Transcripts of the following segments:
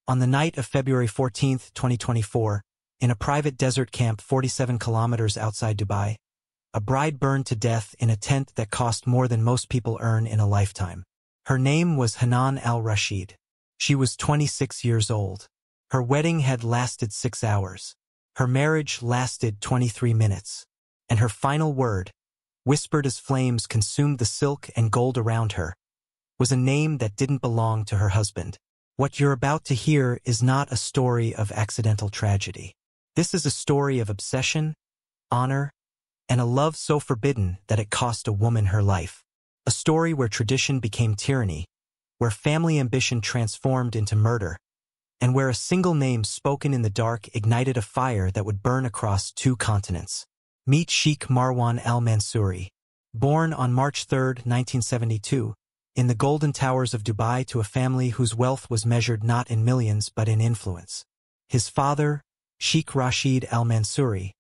On the night of February 14, 2024, in a private desert camp 47 kilometers outside Dubai, a bride burned to death in a tent that cost more than most people earn in a lifetime. Her name was Hanan al-Rashid. She was 26 years old. Her wedding had lasted 6 hours. Her marriage lasted 23 minutes. And her final word, whispered as flames consumed the silk and gold around her, was a name that didn't belong to her husband. What you're about to hear is not a story of accidental tragedy. This is a story of obsession, honor, and a love so forbidden that it cost a woman her life. A story where tradition became tyranny, where family ambition transformed into murder, and where a single name spoken in the dark ignited a fire that would burn across 2 continents. Meet Sheikh Marwan al-Mansouri. Born on March 3, 1972, in the Golden Towers of Dubai to a family whose wealth was measured not in millions but in influence. His father, Sheikh Rashid al-Mansouri,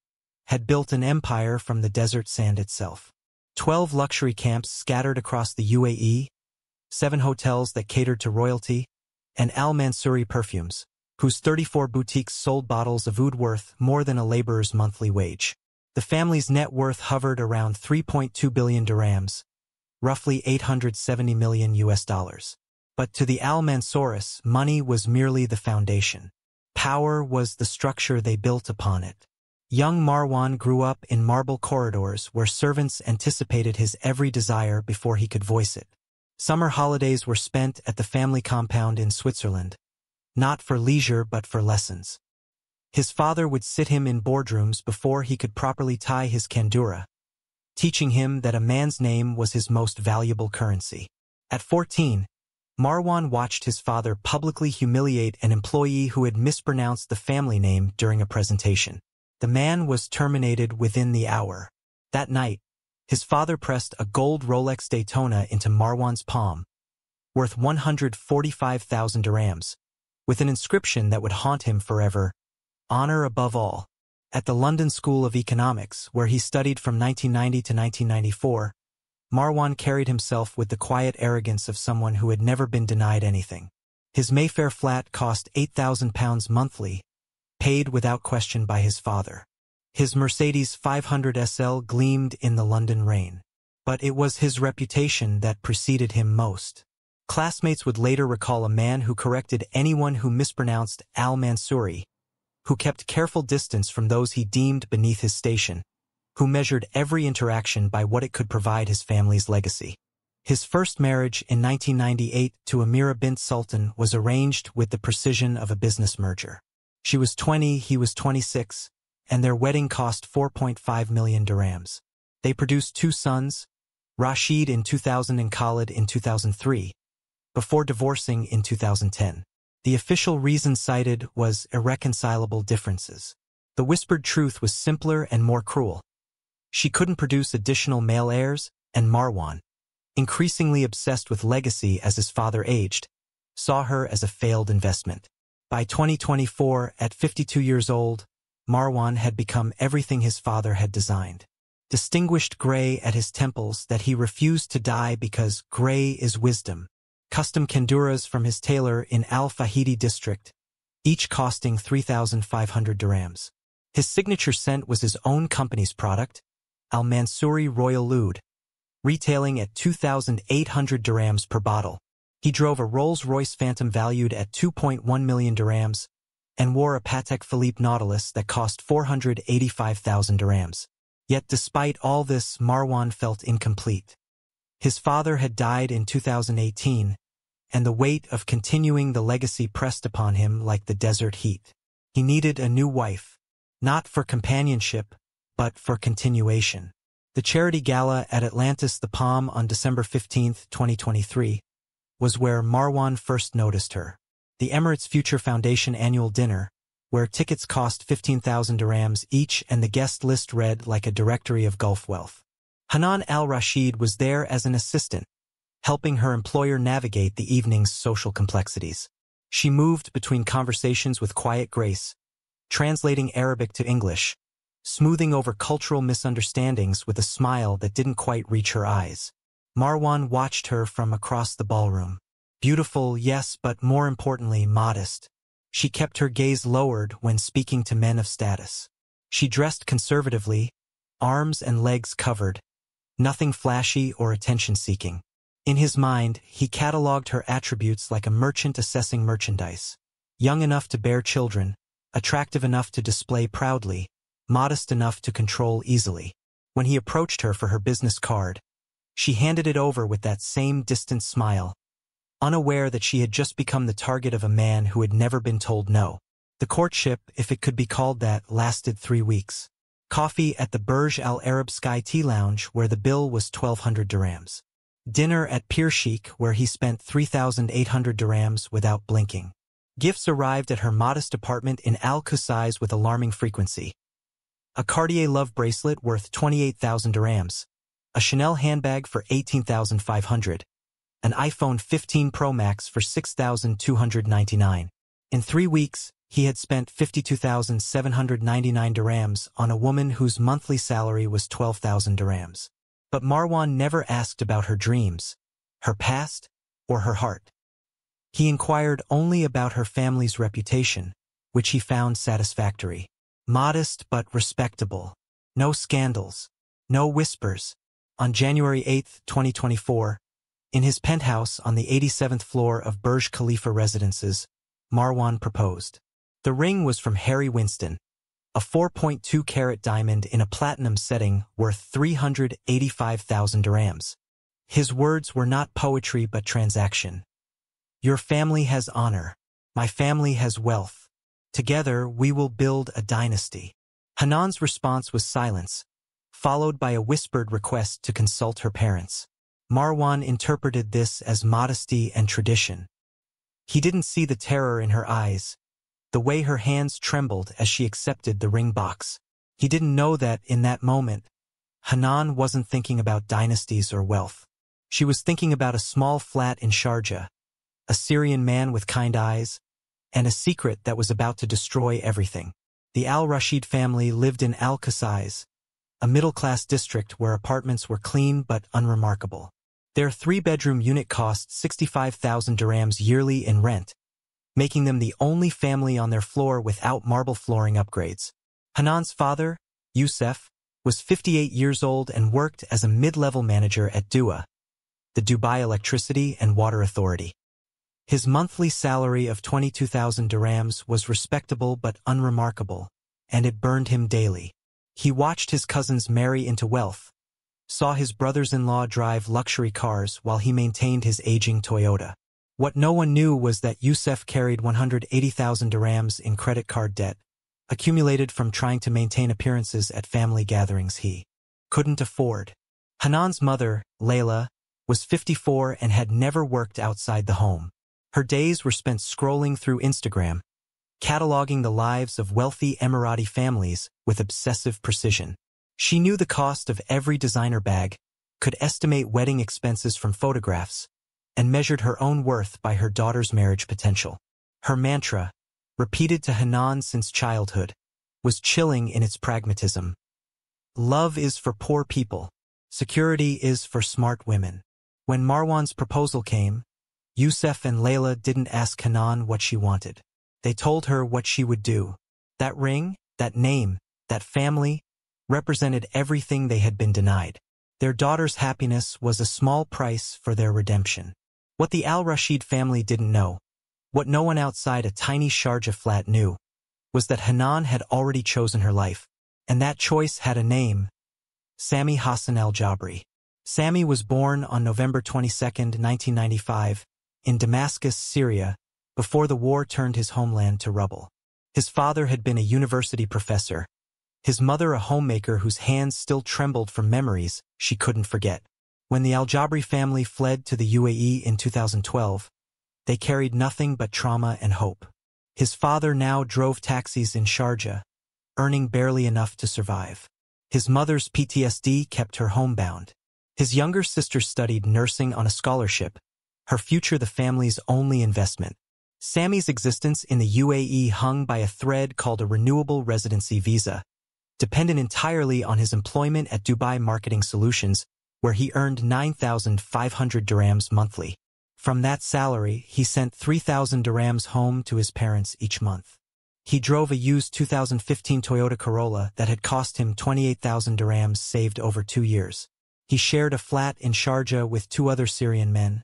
had built an empire from the desert sand itself. 12 luxury camps scattered across the UAE, 7 hotels that catered to royalty, and al-Mansouri perfumes, whose 34 boutiques sold bottles of oud worth more than a laborer's monthly wage. The family's net worth hovered around 3.2 billion dirhams, roughly $870 million. But to the al-Mansouris, money was merely the foundation. Power was the structure they built upon it. Young Marwan grew up in marble corridors where servants anticipated his every desire before he could voice it. Summer holidays were spent at the family compound in Switzerland, not for leisure but for lessons. His father would sit him in boardrooms before he could properly tie his kandura, teaching him that a man's name was his most valuable currency. At 14, Marwan watched his father publicly humiliate an employee who had mispronounced the family name during a presentation. The man was terminated within the hour. That night, his father pressed a gold Rolex Daytona into Marwan's palm, worth 145,000 dirhams, with an inscription that would haunt him forever: honor above all. At the London School of Economics, where he studied from 1990 to 1994, Marwan carried himself with the quiet arrogance of someone who had never been denied anything. His Mayfair flat cost £8,000 monthly, paid without question by his father. His Mercedes 500 SL gleamed in the London rain. But it was his reputation that preceded him most. Classmates would later recall a man who corrected anyone who mispronounced al-Mansouri, who kept careful distance from those he deemed beneath his station, who measured every interaction by what it could provide his family's legacy. His first marriage in 1998 to Amira bint Sultan was arranged with the precision of a business merger. She was 20, he was 26, and their wedding cost 4.5 million dirhams. They produced 2 sons, Rashid in 2000 and Khalid in 2003, before divorcing in 2010. The official reason cited was irreconcilable differences. The whispered truth was simpler and more cruel. She couldn't produce additional male heirs, and Marwan, increasingly obsessed with legacy as his father aged, saw her as a failed investment. By 2024, at 52 years old, Marwan had become everything his father had designed. Distinguished gray at his temples that he refused to dye because gray is wisdom. Custom kanduras from his tailor in Al-Fahidi district, each costing 3,500 dirhams. His signature scent was his own company's product, Al-Mansouri Royal Oud, retailing at 2,800 dirhams per bottle. He drove a Rolls-Royce Phantom valued at 2.1 million dirhams and wore a Patek Philippe Nautilus that cost 485,000 dirhams. Yet despite all this, Marwan felt incomplete. His father had died in 2018, and the weight of continuing the legacy pressed upon him like the desert heat. He needed a new wife, not for companionship, but for continuation. The charity gala at Atlantis the Palm on December 15, 2023, was where Marwan first noticed her. The Emirates Future Foundation annual dinner, where tickets cost 15,000 dirhams each and the guest list read like a directory of Gulf wealth. Hanan al-Rashid was there as an assistant, helping her employer navigate the evening's social complexities. She moved between conversations with quiet grace, translating Arabic to English, smoothing over cultural misunderstandings with a smile that didn't quite reach her eyes. Marwan watched her from across the ballroom. Beautiful, yes, but more importantly, modest. She kept her gaze lowered when speaking to men of status. She dressed conservatively, arms and legs covered, nothing flashy or attention-seeking. In his mind, he catalogued her attributes like a merchant assessing merchandise. Young enough to bear children, attractive enough to display proudly, modest enough to control easily. When he approached her for her business card, she handed it over with that same distant smile, unaware that she had just become the target of a man who had never been told no. The courtship, if it could be called that, lasted 3 weeks. Coffee at the Burj Al Arab Sky Tea Lounge, where the bill was 1,200 dirhams. Dinner at Pier Chic, where he spent 3,800 dirhams without blinking. Gifts arrived at her modest apartment in Al-Qusais with alarming frequency. A Cartier love bracelet worth 28,000 dirhams. A Chanel handbag for 18,500. An iPhone 15 Pro Max for 6,299. In 3 weeks, he had spent 52,799 dirhams on a woman whose monthly salary was 12,000 dirhams. But Marwan never asked about her dreams, her past, or her heart. He inquired only about her family's reputation, which he found satisfactory. Modest but respectable. No scandals. No whispers. On January 8, 2024, in his penthouse on the 87th floor of Burj Khalifa Residences, Marwan proposed. The ring was from Harry Winston, a 4.2-carat diamond in a platinum setting worth 385,000 dirhams. His words were not poetry but transaction. Your family has honor. My family has wealth. Together we will build a dynasty. Hanan's response was silence, followed by a whispered request to consult her parents. Marwan interpreted this as modesty and tradition. He didn't see the terror in her eyes, the way her hands trembled as she accepted the ring box. He didn't know that, in that moment, Hanan wasn't thinking about dynasties or wealth. She was thinking about a small flat in Sharjah, a Syrian man with kind eyes, and a secret that was about to destroy everything. The Al-Rashid family lived in Al-Qusais, a middle-class district where apartments were clean but unremarkable. Their 3-bedroom unit cost 65,000 dirhams yearly in rent, making them the only family on their floor without marble flooring upgrades. Hanan's father, Youssef, was 58 years old and worked as a mid-level manager at DUA, the Dubai Electricity and Water Authority. His monthly salary of 22,000 dirhams was respectable but unremarkable, and it burned him daily. He watched his cousins marry into wealth, saw his brothers-in-law drive luxury cars while he maintained his aging Toyota. What no one knew was that Youssef carried 180,000 dirhams in credit card debt, accumulated from trying to maintain appearances at family gatherings he couldn't afford. Hanan's mother, Layla, was 54 and had never worked outside the home. Her days were spent scrolling through Instagram, cataloging the lives of wealthy Emirati families with obsessive precision. She knew the cost of every designer bag, could estimate wedding expenses from photographs, and measured her own worth by her daughter's marriage potential. Her mantra, repeated to Hanan since childhood, was chilling in its pragmatism. Love is for poor people. Security is for smart women. When Marwan's proposal came, Youssef and Layla didn't ask Hanan what she wanted. They told her what she would do. That ring, that name, that family, represented everything they had been denied. Their daughter's happiness was a small price for their redemption. What the Al-Rashid family didn't know, what no one outside a tiny Sharjah flat knew, was that Hanan had already chosen her life, and that choice had a name: Sami Hassan al-Jabri. Sami was born on November 22, 1995, in Damascus, Syria, before the war turned his homeland to rubble. His father had been a university professor, his mother a homemaker whose hands still trembled from memories she couldn't forget. When the Al-Jabri family fled to the UAE in 2012, they carried nothing but trauma and hope. His father now drove taxis in Sharjah, earning barely enough to survive. His mother's PTSD kept her homebound. His younger sister studied nursing on a scholarship, her future the family's only investment. Sami's existence in the UAE hung by a thread called a renewable residency visa, dependent entirely on his employment at Dubai Marketing Solutions, where he earned 9,500 dirhams monthly. From that salary, he sent 3,000 dirhams home to his parents each month. He drove a used 2015 Toyota Corolla that had cost him 28,000 dirhams saved over 2 years. He shared a flat in Sharjah with 2 other Syrian men,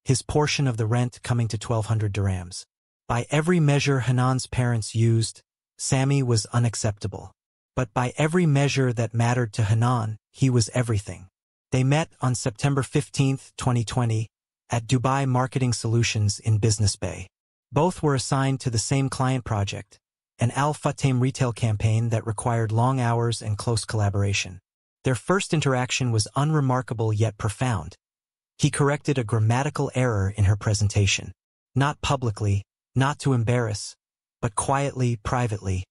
his portion of the rent coming to 1,200 dirhams. By every measure Hanan's parents used, Sami was unacceptable. But by every measure that mattered to Hanan, he was everything. They met on September 15, 2020, at Dubai Marketing Solutions in Business Bay. Both were assigned to the same client project, an Al Futtaim retail campaign that required long hours and close collaboration. Their first interaction was unremarkable yet profound. He corrected a grammatical error in her presentation. Not publicly, not to embarrass, but quietly, privately,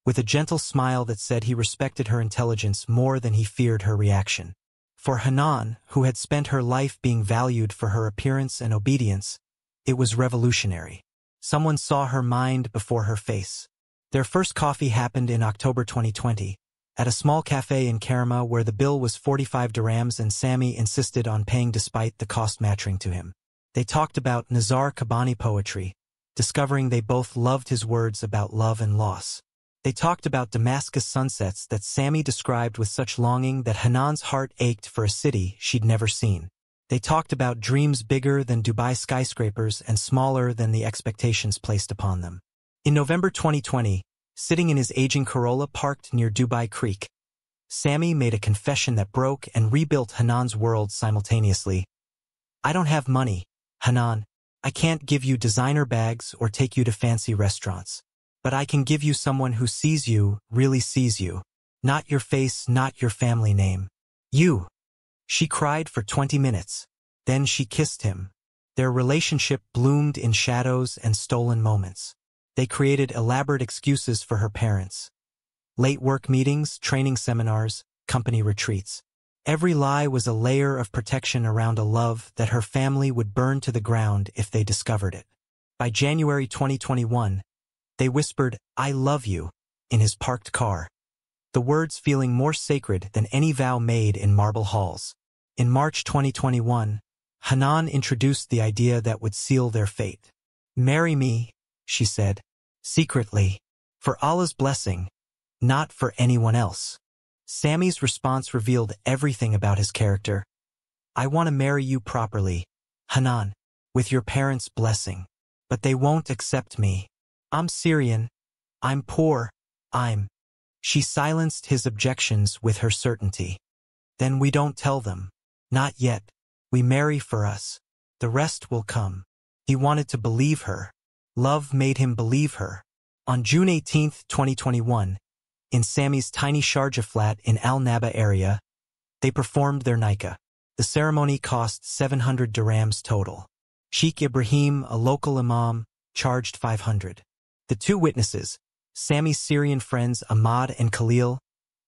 with a gentle smile that said he respected her intelligence more than he feared her reaction. For Hanan, who had spent her life being valued for her appearance and obedience, it was revolutionary. Someone saw her mind before her face. Their first coffee happened in October 2020, at a small cafe in Karama where the bill was 45 dirhams and Sami insisted on paying despite the cost matching to him. They talked about Nizar Kabani poetry, discovering they both loved his words about love and loss. They talked about Damascus sunsets that Sami described with such longing that Hanan's heart ached for a city she'd never seen. They talked about dreams bigger than Dubai skyscrapers and smaller than the expectations placed upon them. In November 2020, sitting in his aging Corolla parked near Dubai Creek, Sami made a confession that broke and rebuilt Hanan's world simultaneously. "I don't have money, Hanan. I can't give you designer bags or take you to fancy restaurants. But I can give you someone who sees you, really sees you. Not your face, not your family name. You." She cried for 20 minutes. Then she kissed him. Their relationship bloomed in shadows and stolen moments. They created elaborate excuses for her parents. Late work meetings, training seminars, company retreats. Every lie was a layer of protection around a love that her family would burn to the ground if they discovered it. By January 2021, they whispered, "I love you," in his parked car, the words feeling more sacred than any vow made in marble halls. In March 2021, Hanan introduced the idea that would seal their fate. "Marry me," she said, secretly, "for Allah's blessing, not for anyone else." Sami's response revealed everything about his character. "I want to marry you properly, Hanan, with your parents' blessing. But they won't accept me. I'm Syrian. I'm poor. She silenced his objections with her certainty. "Then we don't tell them. Not yet. We marry for us. The rest will come." He wanted to believe her. Love made him believe her. On June 18, 2021, in Sami's tiny Sharjah flat in Al Naba area, they performed their nikah. The ceremony cost 700 dirhams total. Sheikh Ibrahim, a local imam, charged 500. The 2 witnesses, Sami's Syrian friends Ahmad and Khalil,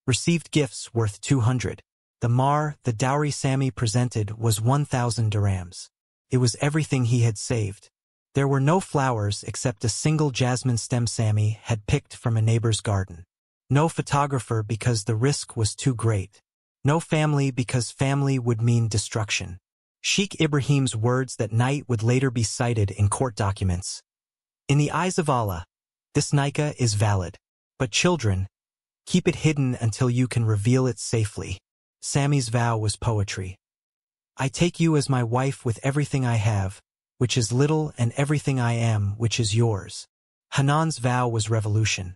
received gifts worth 200. The dowry Sami presented was 1,000 dirhams. It was everything he had saved. There were no flowers except a single jasmine stem Sami had picked from a neighbor's garden. No photographer because the risk was too great. No family because family would mean destruction. Sheikh Ibrahim's words that night would later be cited in court documents. "In the eyes of Allah, this nikah is valid. But children, keep it hidden until you can reveal it safely." Sami's vow was poetry. "I take you as my wife with everything I have, which is little, and everything I am, which is yours." Hanan's vow was revolution.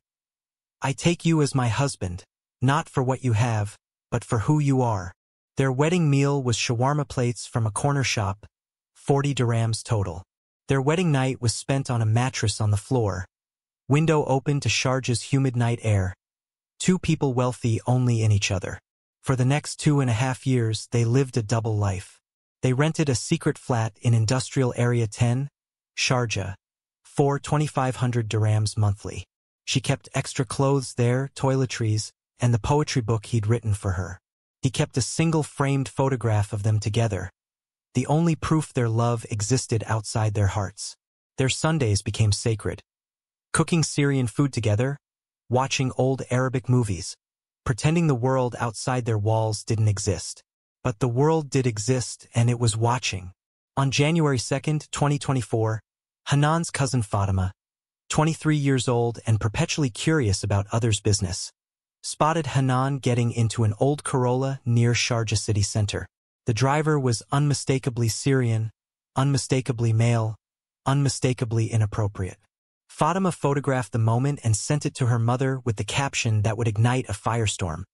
"I take you as my husband, not for what you have, but for who you are." Their wedding meal was shawarma plates from a corner shop, 40 dirhams total. Their wedding night was spent on a mattress on the floor, window open to Sharjah's humid night air. 2 people wealthy only in each other. For the next 2.5 years, they lived a double life. They rented a secret flat in Industrial Area 10, Sharjah, for 2,500 dirhams monthly. She kept extra clothes there, toiletries, and the poetry book he'd written for her. He kept a single framed photograph of them together, the only proof their love existed outside their hearts. Their Sundays became sacred. Cooking Syrian food together, watching old Arabic movies, pretending the world outside their walls didn't exist. But the world did exist, and it was watching. On January 2nd, 2024, Hanan's cousin Fatima, 23 years old and perpetually curious about others' business, spotted Hanan getting into an old Corolla near Sharjah city center. The driver was unmistakably Syrian, unmistakably male, unmistakably inappropriate. Fatima photographed the moment and sent it to her mother with the caption that would ignite a firestorm.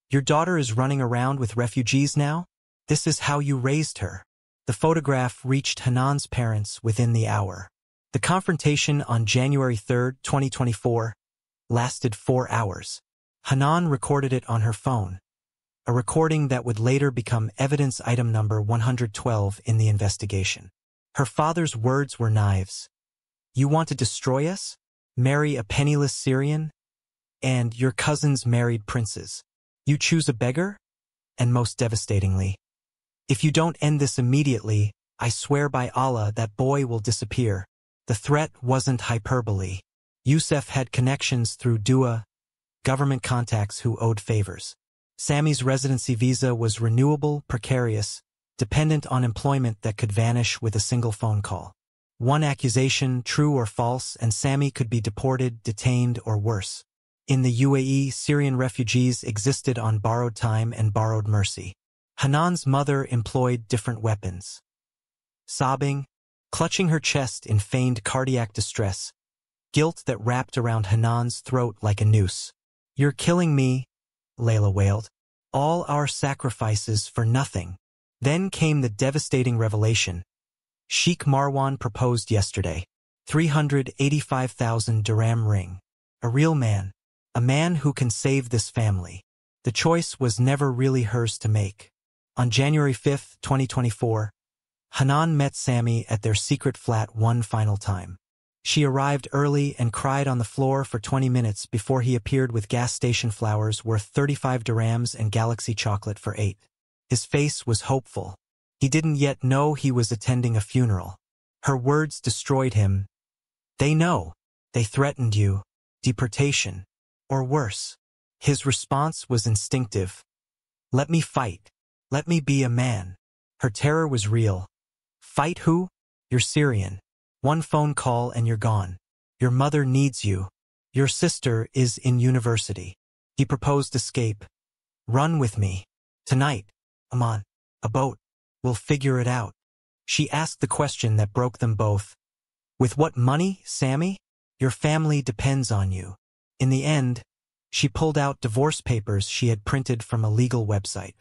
"Your daughter is running around with refugees now? This is how you raised her." The photograph reached Hanan's parents within the hour. The confrontation on January 3, 2024, lasted 4 hours. Hanan recorded it on her phone, a recording that would later become evidence item number 112 in the investigation. Her father's words were knives. "You want to destroy us? Marry a penniless Syrian? And your cousins married princes. You choose a beggar?" And most devastatingly, "If you don't end this immediately, I swear by Allah that boy will disappear." The threat wasn't hyperbole. Youssef had connections through Dua, government contacts who owed favors. Sammy's residency visa was renewable, precarious, dependent on employment that could vanish with a single phone call. One accusation, true or false, and Sammy could be deported, detained, or worse. In the UAE, Syrian refugees existed on borrowed time and borrowed mercy. Hanan's mother employed different weapons. Sobbing, clutching her chest in feigned cardiac distress, guilt that wrapped around Hanan's throat like a noose. "You're killing me," Layla wailed. "All our sacrifices for nothing." Then came the devastating revelation. Sheikh Marwan proposed yesterday. 385,000 dirham ring. A real man. A man who can save this family. The choice was never really hers to make. On January 5, 2024, Hanan met Sammy at their secret flat one final time. She arrived early and cried on the floor for 20 minutes before he appeared with gas station flowers worth 35 dirhams and Galaxy chocolate for 8. His face was hopeful. He didn't yet know he was attending a funeral. Her words destroyed him. "They know. They threatened you. Deportation. Or worse." His response was instinctive. "Let me fight. Let me be a man." Her terror was real. "Fight who? You're Syrian. One phone call and you're gone. Your mother needs you. Your sister is in university." He proposed escape. "Run with me. Tonight. I'm on a boat. We'll figure it out." She asked the question that broke them both. "With what money, Sammy? Your family depends on you." In the end, she pulled out divorce papers she had printed from a legal website.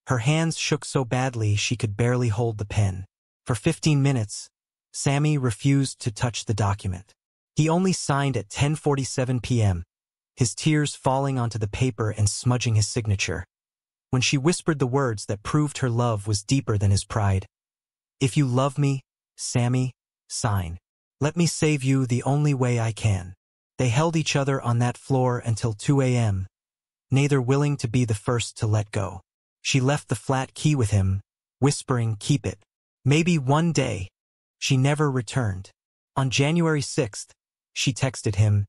Her hands shook so badly she could barely hold the pen. For 15 minutes, Sammy refused to touch the document. He only signed at 10:47 p.m., his tears falling onto the paper and smudging his signature. When she whispered the words that proved her love was deeper than his pride. "If you love me, Sammy, sign. Let me save you the only way I can." They held each other on that floor until 2 a.m., neither willing to be the first to let go. She left the flat key with him, whispering, "Keep it. Maybe one day." She never returned. On January 6th, she texted him,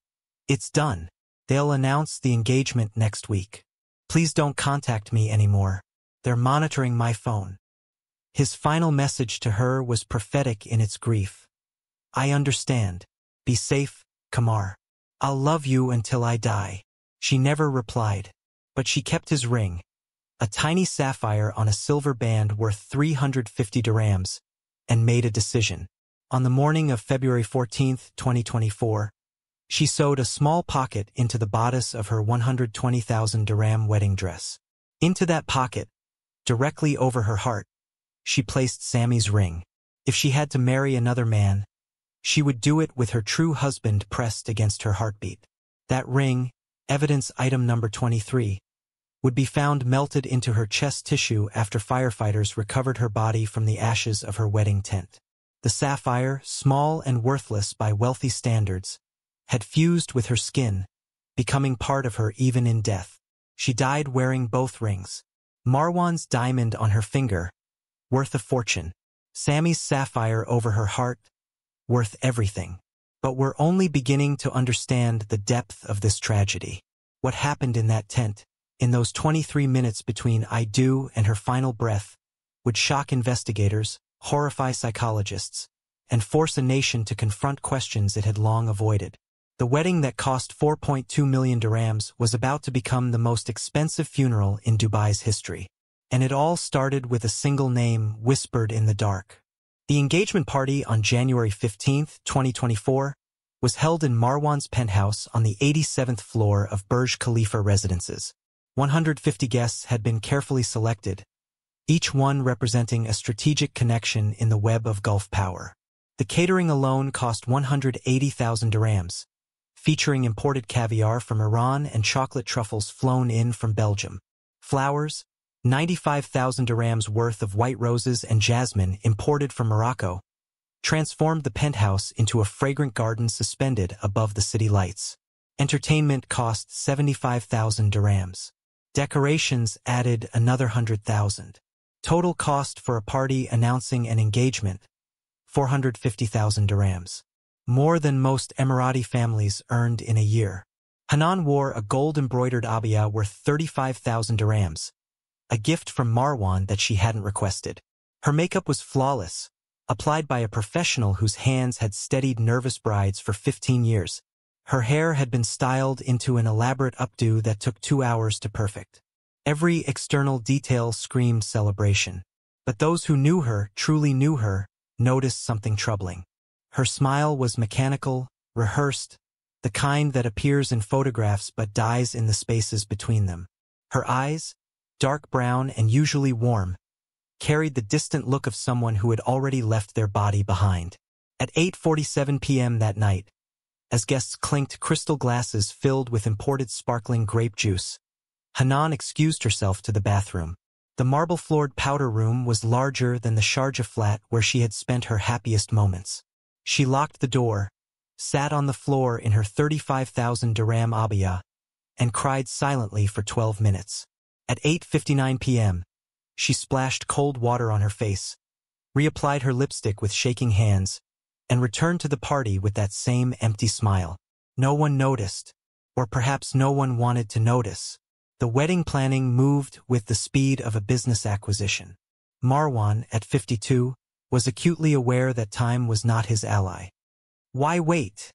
"It's done. They'll announce the engagement next week. Please don't contact me anymore. They're monitoring my phone." His final message to her was prophetic in its grief. "I understand. Be safe, Kamar. I'll love you until I die." She never replied, but she kept his ring, a tiny sapphire on a silver band worth 350 dirhams, and made a decision. On the morning of February 14, 2024, she sewed a small pocket into the bodice of her 120,000 dirham wedding dress. Into that pocket, directly over her heart, she placed Sammy's ring. If she had to marry another man, she would do it with her true husband pressed against her heartbeat. That ring, evidence item number 23, would be found melted into her chest tissue after firefighters recovered her body from the ashes of her wedding tent. The sapphire, small and worthless by wealthy standards, had fused with her skin, becoming part of her even in death. She died wearing both rings. Marwan's diamond on her finger, worth a fortune. Sammy's sapphire over her heart, worth everything. But we're only beginning to understand the depth of this tragedy. What happened in that tent, in those 23 minutes between I do and her final breath, would shock investigators, horrify psychologists, and force a nation to confront questions it had long avoided. The wedding that cost 4.2 million dirhams was about to become the most expensive funeral in Dubai's history. And it all started with a single name whispered in the dark. The engagement party on January 15, 2024, was held in Marwan's penthouse on the 87th floor of Burj Khalifa residences. 150 guests had been carefully selected, each one representing a strategic connection in the web of Gulf power. The catering alone cost 180,000 dirhams, featuring imported caviar from Iran and chocolate truffles flown in from Belgium. Flowers, 95,000 dirhams worth of white roses and jasmine imported from Morocco, transformed the penthouse into a fragrant garden suspended above the city lights. Entertainment cost 75,000 dirhams. Decorations added another 100,000. Total cost for a party announcing an engagement, 450,000 dirhams. More than most Emirati families earned in a year. Hanan wore a gold-embroidered abaya worth 35,000 dirhams, a gift from Marwan that she hadn't requested. Her makeup was flawless, applied by a professional whose hands had steadied nervous brides for 15 years. Her hair had been styled into an elaborate updo that took 2 hours to perfect. Every external detail screamed celebration. But those who knew her, truly knew her, noticed something troubling. Her smile was mechanical, rehearsed, the kind that appears in photographs but dies in the spaces between them. Her eyes, dark brown and usually warm, carried the distant look of someone who had already left their body behind. At 8:47 p.m. that night, as guests clinked crystal glasses filled with imported sparkling grape juice, Hanan excused herself to the bathroom. The marble-floored powder room was larger than the Sharjah flat where she had spent her happiest moments. She locked the door, sat on the floor in her 35,000 dirham abaya, and cried silently for 12 minutes. At 8:59 p.m., she splashed cold water on her face, reapplied her lipstick with shaking hands, and returned to the party with that same empty smile. No one noticed, or perhaps no one wanted to notice. The wedding planning moved with the speed of a business acquisition. Marwan, at 52, was acutely aware that time was not his ally. Why wait?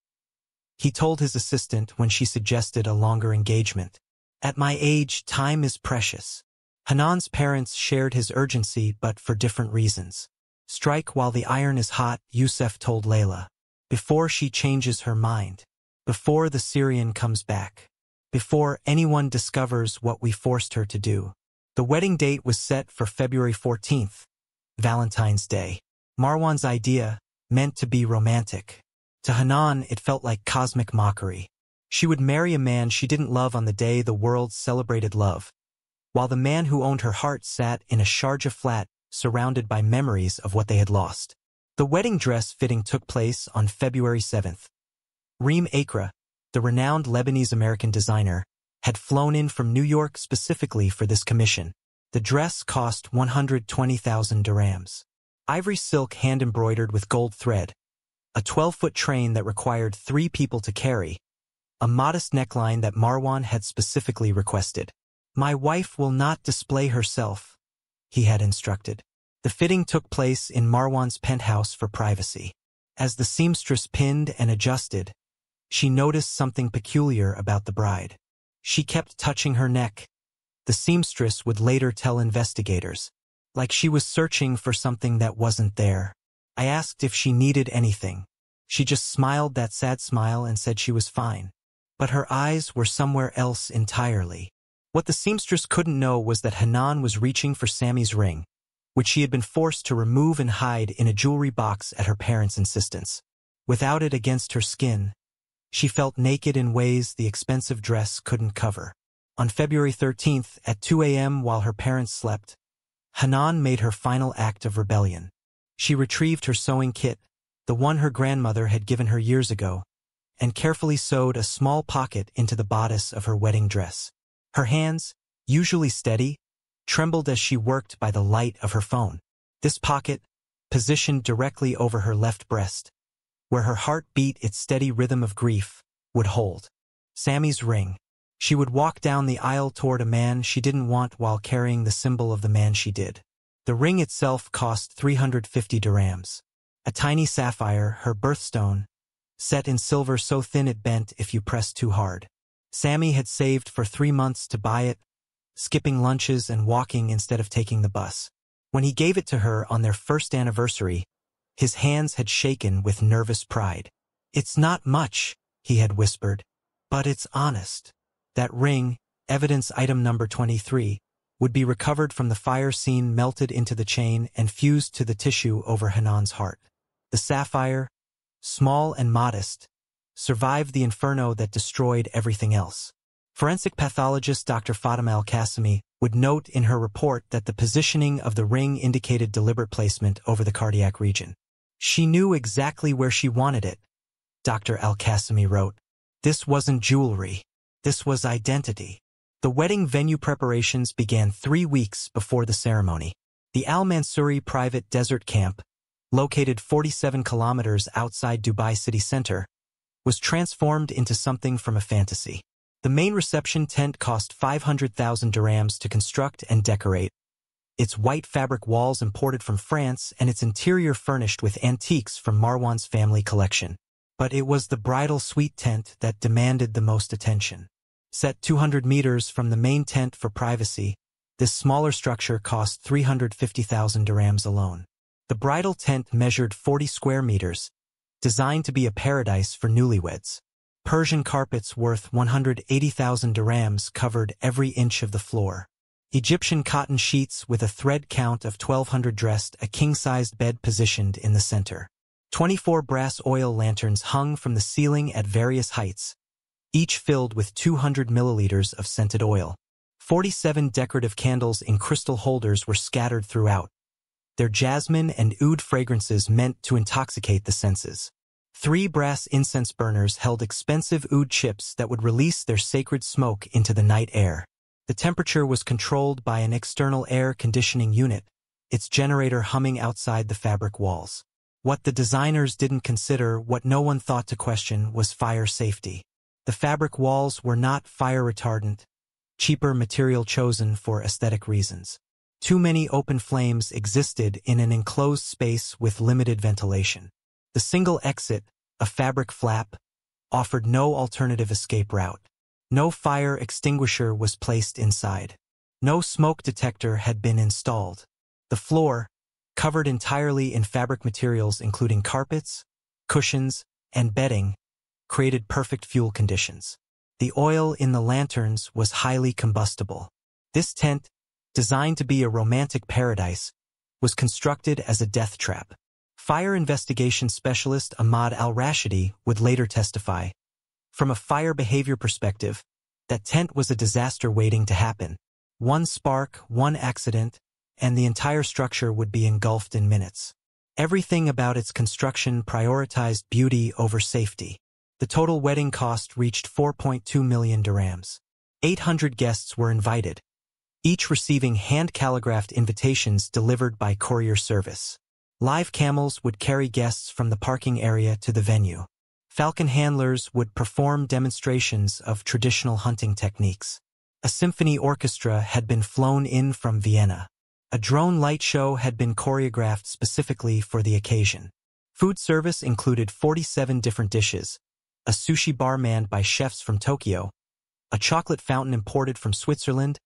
He told his assistant when she suggested a longer engagement. At my age, time is precious. Hanan's parents shared his urgency but for different reasons. Strike while the iron is hot, Youssef told Layla. Before she changes her mind. Before the Syrian comes back. Before anyone discovers what we forced her to do. The wedding date was set for February 14th, Valentine's Day. Marwan's idea, meant to be romantic. To Hanan, it felt like cosmic mockery. She would marry a man she didn't love on the day the world celebrated love, while the man who owned her heart sat in a Sharjah flat surrounded by memories of what they had lost. The wedding dress fitting took place on February 7th. Reem Akra, the renowned Lebanese-American designer, had flown in from New York specifically for this commission. The dress cost 120,000 dirhams. Ivory silk hand-embroidered with gold thread, a 12-foot train that required 3 people to carry, a modest neckline that Marwan had specifically requested. My wife will not display herself, he had instructed. The fitting took place in Marwan's penthouse for privacy. As the seamstress pinned and adjusted, she noticed something peculiar about the bride. She kept touching her neck. The seamstress would later tell investigators, like she was searching for something that wasn't there. I asked if she needed anything. She just smiled that sad smile and said she was fine. But her eyes were somewhere else entirely. What the seamstress couldn't know was that Hanan was reaching for Sammy's ring, which she had been forced to remove and hide in a jewelry box at her parents' insistence. Without it against her skin, she felt naked in ways the expensive dress couldn't cover. On February 13th, at 2 a.m. while her parents slept, Hanan made her final act of rebellion. She retrieved her sewing kit, the one her grandmother had given her years ago, and carefully sewed a small pocket into the bodice of her wedding dress. Her hands, usually steady, trembled as she worked by the light of her phone. This pocket, positioned directly over her left breast, where her heart beat its steady rhythm of grief, would hold Sammy's ring. She would walk down the aisle toward a man she didn't want while carrying the symbol of the man she did. The ring itself cost 350 dirhams. A tiny sapphire, her birthstone, set in silver so thin it bent if you pressed too hard. Sammy had saved for 3 months to buy it, skipping lunches and walking instead of taking the bus. When he gave it to her on their first anniversary, his hands had shaken with nervous pride. "It's not much," he had whispered, "but it's honest." That ring, evidence item number 23, would be recovered from the fire scene, melted into the chain, and fused to the tissue over Hanan's heart. The sapphire, small and modest, survived the inferno that destroyed everything else. Forensic pathologist Dr. Fatima Al-Qasimi would note in her report that the positioning of the ring indicated deliberate placement over the cardiac region. "She knew exactly where she wanted it," Dr. Al-Qasimi wrote. "This wasn't jewelry. This was identity." The wedding venue preparations began 3 weeks before the ceremony. The Al Mansouri private desert camp, located 47 kilometers outside Dubai city center, was transformed into something from a fantasy. The main reception tent cost 500,000 dirhams to construct and decorate, its white fabric walls imported from France and its interior furnished with antiques from Marwan's family collection. But it was the bridal suite tent that demanded the most attention. Set 200 meters from the main tent for privacy, this smaller structure cost 350,000 dirhams alone. The bridal tent measured 40 square meters, designed to be a paradise for newlyweds. Persian carpets worth 180,000 dirhams covered every inch of the floor. Egyptian cotton sheets with a thread count of 1,200 dressed a king-sized bed positioned in the center. 24 brass oil lanterns hung from the ceiling at various heights, each filled with 200 milliliters of scented oil. 47 decorative candles in crystal holders were scattered throughout, their jasmine and oud fragrances meant to intoxicate the senses. 3 brass incense burners held expensive oud chips that would release their sacred smoke into the night air. The temperature was controlled by an external air conditioning unit, its generator humming outside the fabric walls. What the designers didn't consider, what no one thought to question, was fire safety. The fabric walls were not fire retardant, cheaper material chosen for aesthetic reasons. Too many open flames existed in an enclosed space with limited ventilation. The single exit, a fabric flap, offered no alternative escape route. No fire extinguisher was placed inside. No smoke detector had been installed. The floor, covered entirely in fabric materials including carpets, cushions, and bedding, created perfect fuel conditions. The oil in the lanterns was highly combustible. This tent, designed to be a romantic paradise, was constructed as a death trap. Fire investigation specialist Ahmad al-Rashidi would later testify, "From a fire behavior perspective, that tent was a disaster waiting to happen. One spark, one accident, and the entire structure would be engulfed in minutes." Everything about its construction prioritized beauty over safety. The total wedding cost reached 4.2 million dirhams. 800 guests were invited, each receiving hand-calligraphed invitations delivered by courier service. Live camels would carry guests from the parking area to the venue. Falcon handlers would perform demonstrations of traditional hunting techniques. A symphony orchestra had been flown in from Vienna. A drone light show had been choreographed specifically for the occasion. Food service included 47 different dishes, a sushi bar manned by chefs from Tokyo, a chocolate fountain imported from Switzerland,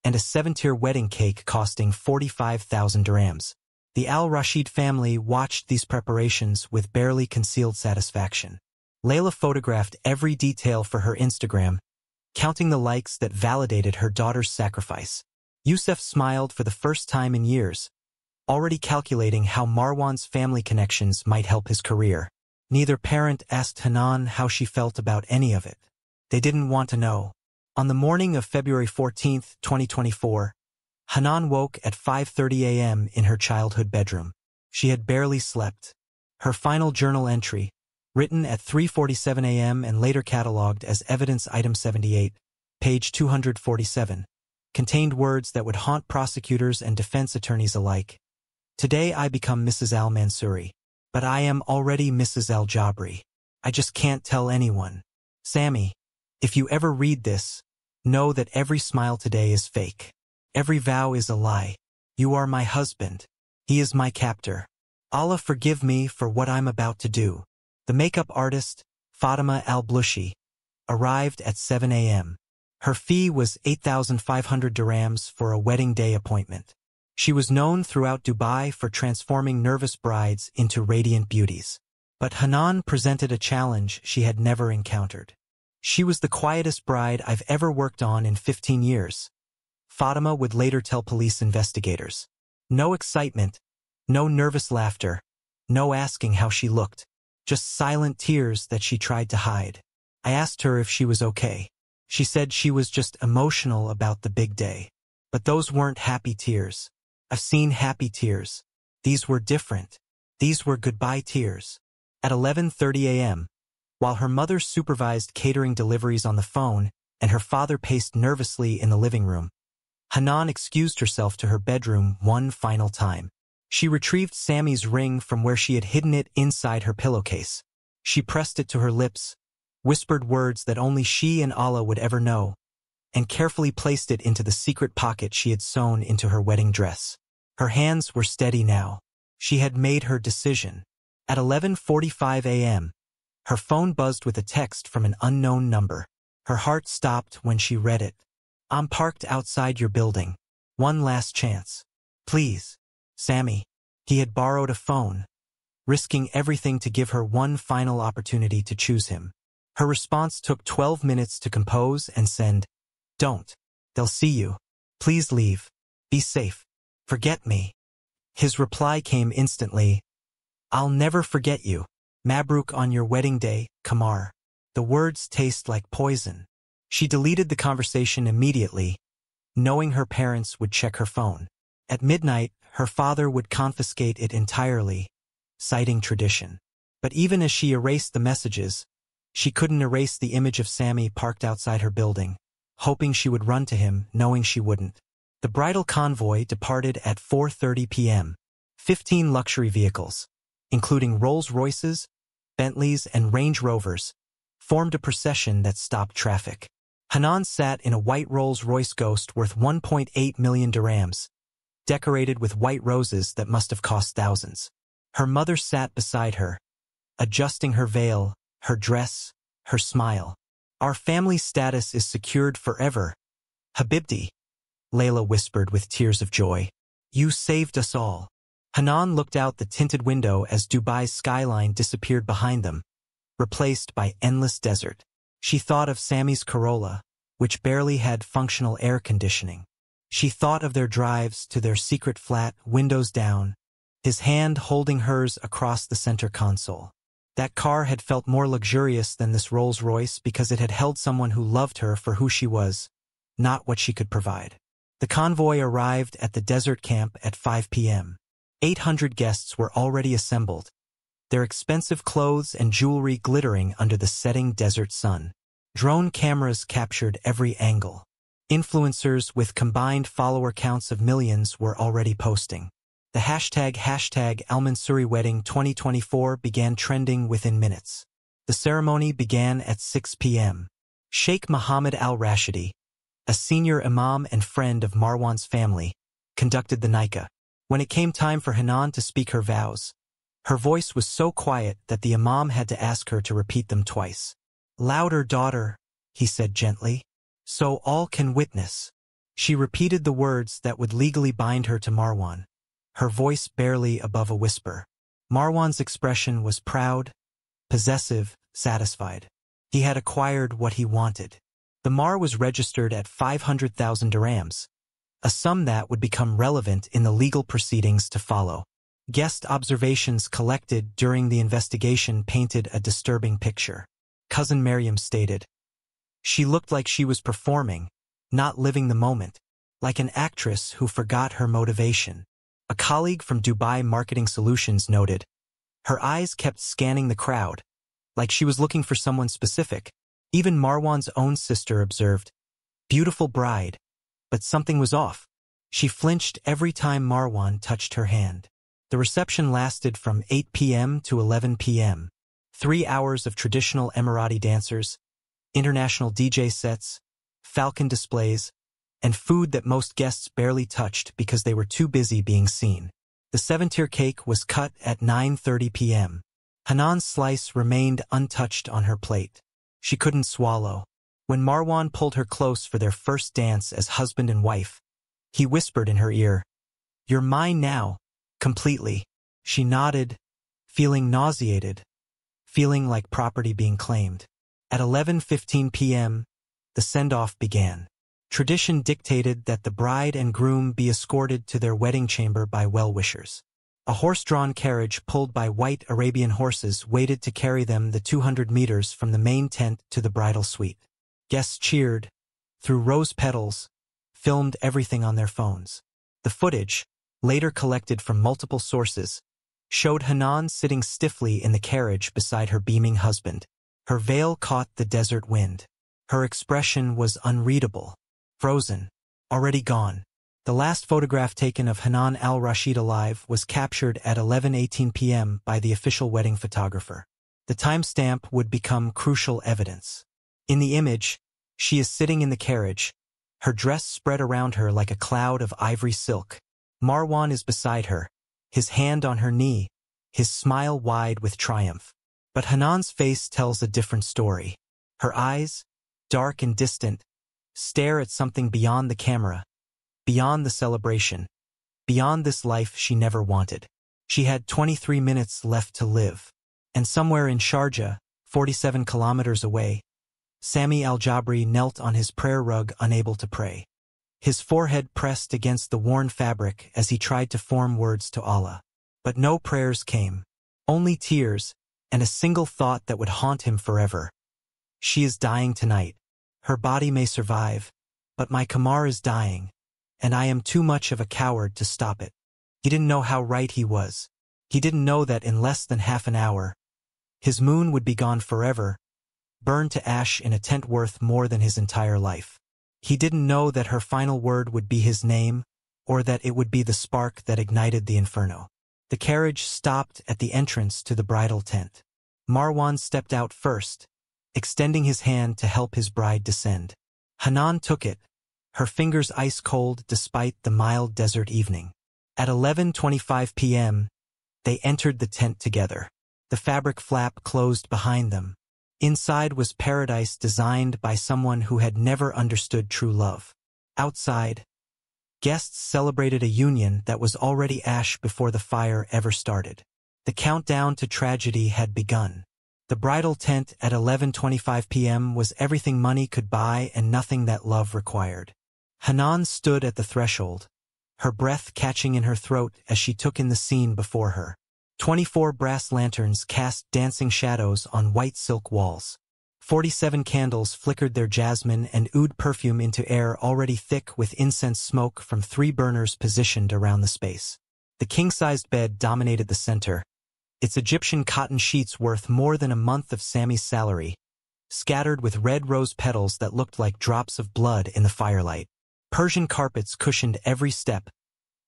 and a 7-tier wedding cake costing 45,000 dirhams. The Al-Rashid family watched these preparations with barely concealed satisfaction. Layla photographed every detail for her Instagram, counting the likes that validated her daughter's sacrifice. Youssef smiled for the first time in years, already calculating how Marwan's family connections might help his career. Neither parent asked Hanan how she felt about any of it. They didn't want to know. On the morning of February 14, 2024, Hanan woke at 5:30 a.m. in her childhood bedroom. She had barely slept. Her final journal entry, written at 3:47 a.m. and later catalogued as evidence item 78, page 247, contained words that would haunt prosecutors and defense attorneys alike. "Today I become Mrs. Al-Mansouri, but I am already Mrs. Al-Jabri. I just can't tell anyone. Sammy, if you ever read this, know that every smile today is fake. Every vow is a lie. You are my husband. He is my captor. Allah forgive me for what I'm about to do. The makeup artist, Fatima al-Blushi, arrived at 7 a.m. Her fee was 8,500 dirhams for a wedding day appointment. She was known throughout Dubai for transforming nervous brides into radiant beauties. But Hanan presented a challenge she had never encountered. She was the quietest bride I've ever worked on in 15 years. Fatima would later tell police investigators. No excitement, no nervous laughter, no asking how she looked, just silent tears that she tried to hide. I asked her if she was okay. She said she was just emotional about the big day. But those weren't happy tears. I've seen happy tears. These were different. These were goodbye tears. At 11:30 a.m., while her mother supervised catering deliveries on the phone and her father paced nervously in the living room, Hanan excused herself to her bedroom one final time. She retrieved Sammy's ring from where she had hidden it inside her pillowcase. She pressed it to her lips, whispered words that only she and Allah would ever know, and carefully placed it into the secret pocket she had sewn into her wedding dress. Her hands were steady now. She had made her decision. At 11:45 a.m., her phone buzzed with a text from an unknown number. Her heart stopped when she read it. I'm parked outside your building. One last chance. Please. Sammy. He had borrowed a phone, risking everything to give her one final opportunity to choose him. Her response took 12 minutes to compose and send. Don't. They'll see you. Please leave. Be safe. Forget me. His reply came instantly. I'll never forget you. Mabruk on your wedding day, Kamar. The words taste like poison. She deleted the conversation immediately, knowing her parents would check her phone. At midnight, her father would confiscate it entirely, citing tradition. But even as she erased the messages, she couldn't erase the image of Sammy parked outside her building, hoping she would run to him, knowing she wouldn't. The bridal convoy departed at 4:30 p.m. 15 luxury vehicles, including Rolls-Royces, Bentleys, and Range Rovers, formed a procession that stopped traffic. Hanan sat in a white Rolls-Royce Ghost worth 1.8 million dirhams, decorated with white roses that must have cost thousands. Her mother sat beside her, adjusting her veil, her dress, her smile. Our family status is secured forever. Habibti, Layla whispered with tears of joy. You saved us all. Hanan looked out the tinted window as Dubai's skyline disappeared behind them, replaced by endless desert. She thought of Sammy's Corolla, which barely had functional air conditioning. She thought of their drives to their secret flat, windows down, his hand holding hers across the center console. That car had felt more luxurious than this Rolls-Royce because it had held someone who loved her for who she was, not what she could provide. The convoy arrived at the desert camp at 5 p.m. 800 guests were already assembled, their expensive clothes and jewelry glittering under the setting desert sun. Drone cameras captured every angle. Influencers with combined follower counts of millions were already posting. The hashtag #AlMansuri Wedding 2024 began trending within minutes. The ceremony began at 6 p.m. Sheikh Mohammed al-Rashidi, a senior imam and friend of Marwan's family, conducted the nikah. When it came time for Hanan to speak her vows, her voice was so quiet that the imam had to ask her to repeat them twice. Louder, daughter, he said gently, so all can witness. She repeated the words that would legally bind her to Marwan, her voice barely above a whisper. Marwan's expression was proud, possessive, satisfied. He had acquired what he wanted. The Mar was registered at 500,000 dirhams, a sum that would become relevant in the legal proceedings to follow. Guest observations collected during the investigation painted a disturbing picture. Cousin Miriam stated, she looked like she was performing, not living the moment, like an actress who forgot her motivation. A colleague from Dubai Marketing Solutions noted, her eyes kept scanning the crowd, like she was looking for someone specific. Even Marwan's own sister observed, beautiful bride, but something was off. She flinched every time Marwan touched her hand. The reception lasted from 8 p.m. to 11 p.m. 3 hours of traditional Emirati dancers, international DJ sets, falcon displays, and food that most guests barely touched because they were too busy being seen. The 7-tier cake was cut at 9:30 p.m. Hanan's slice remained untouched on her plate. She couldn't swallow. When Marwan pulled her close for their first dance as husband and wife, he whispered in her ear, "You're mine now, completely." She nodded, feeling nauseated, feeling like property being claimed. At 11:15 p.m., the send-off began. Tradition dictated that the bride and groom be escorted to their wedding chamber by well-wishers. A horse-drawn carriage pulled by white Arabian horses waited to carry them the 200 meters from the main tent to the bridal suite. Guests cheered, threw rose petals, filmed everything on their phones. The footage, later collected from multiple sources, showed Hanan sitting stiffly in the carriage beside her beaming husband. Her veil caught the desert wind. Her expression was unreadable. Frozen. Already gone. The last photograph taken of Hanan al-Rashid alive was captured at 11:18 p.m. by the official wedding photographer. The timestamp would become crucial evidence. In the image, she is sitting in the carriage, her dress spread around her like a cloud of ivory silk. Marwan is beside her, his hand on her knee, his smile wide with triumph. But Hanan's face tells a different story. Her eyes, dark and distant, stare at something beyond the camera, beyond the celebration, beyond this life she never wanted. She had 23 minutes left to live. And somewhere in Sharjah, 47 kilometers away, Sami al-Jabri knelt on his prayer rug unable to pray. His forehead pressed against the worn fabric as he tried to form words to Allah. But no prayers came. Only tears, and a single thought that would haunt him forever. She is dying tonight. Her body may survive, but my Kamar is dying, and I am too much of a coward to stop it. He didn't know how right he was. He didn't know that in less than half an hour, his moon would be gone forever, burned to ash in a tent worth more than his entire life. He didn't know that her final word would be his name, or that it would be the spark that ignited the inferno. The carriage stopped at the entrance to the bridal tent. Marwan stepped out first, extending his hand to help his bride descend. Hanan took it, her fingers ice-cold despite the mild desert evening. At 11:25 p.m., they entered the tent together. The fabric flap closed behind them. Inside was paradise designed by someone who had never understood true love. Outside, guests celebrated a union that was already ash before the fire ever started. The countdown to tragedy had begun. The bridal tent at 11:25 p.m. was everything money could buy and nothing that love required. Hanan stood at the threshold, her breath catching in her throat as she took in the scene before her. 24 brass lanterns cast dancing shadows on white silk walls. 47 candles flickered their jasmine and oud perfume into air already thick with incense smoke from 3 burners positioned around the space. The king-sized bed dominated the center, its Egyptian cotton sheets worth more than a month of Sami's salary, scattered with red rose petals that looked like drops of blood in the firelight. Persian carpets cushioned every step,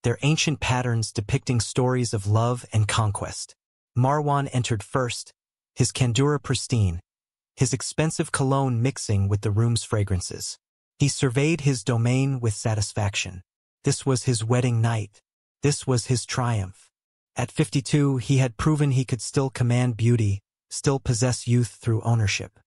their ancient patterns depicting stories of love and conquest. Marwan entered first, his kandura pristine, his expensive cologne mixing with the room's fragrances. He surveyed his domain with satisfaction. This was his wedding night. This was his triumph. At 52, he had proven he could still command beauty, still possess youth through ownership.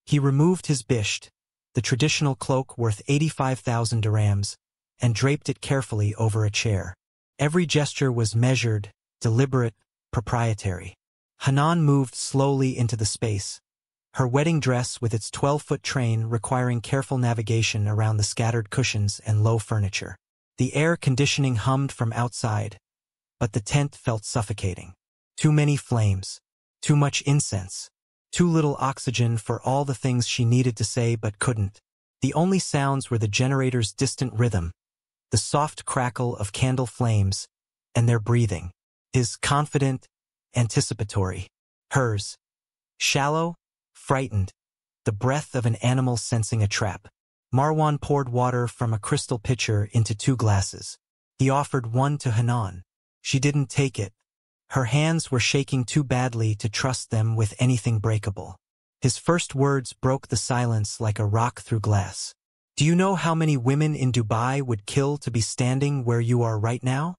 He removed his bisht, the traditional cloak worth 85,000 dirhams, and draped it carefully over a chair. Every gesture was measured, deliberate, proprietary. Hanan moved slowly into the space, her wedding dress with its 12-foot train requiring careful navigation around the scattered cushions and low furniture. The air conditioning hummed from outside, but the tent felt suffocating. Too many flames, too much incense, too little oxygen for all the things she needed to say but couldn't. The only sounds were the generator's distant rhythm, the soft crackle of candle flames, and their breathing. His confident, anticipatory. Hers, shallow, frightened, the breath of an animal sensing a trap. Marwan poured water from a crystal pitcher into 2 glasses. He offered one to Hanan. She didn't take it. Her hands were shaking too badly to trust them with anything breakable. His first words broke the silence like a rock through glass. Do you know how many women in Dubai would kill to be standing where you are right now?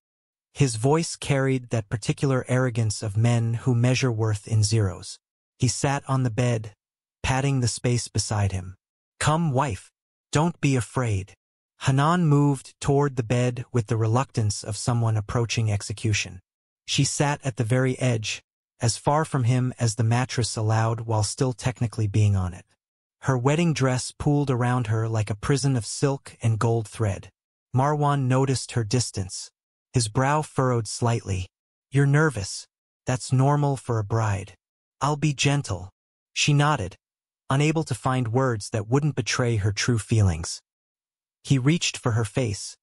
His voice carried that particular arrogance of men who measure worth in zeros. He sat on the bed, patting the space beside him. Come, wife. Don't be afraid. Hanan moved toward the bed with the reluctance of someone approaching execution. She sat at the very edge, as far from him as the mattress allowed while still technically being on it. Her wedding dress pooled around her like a prison of silk and gold thread. Marwan noticed her distance. His brow furrowed slightly. You're nervous. That's normal for a bride. I'll be gentle. She nodded, unable to find words that wouldn't betray her true feelings. He reached for her face,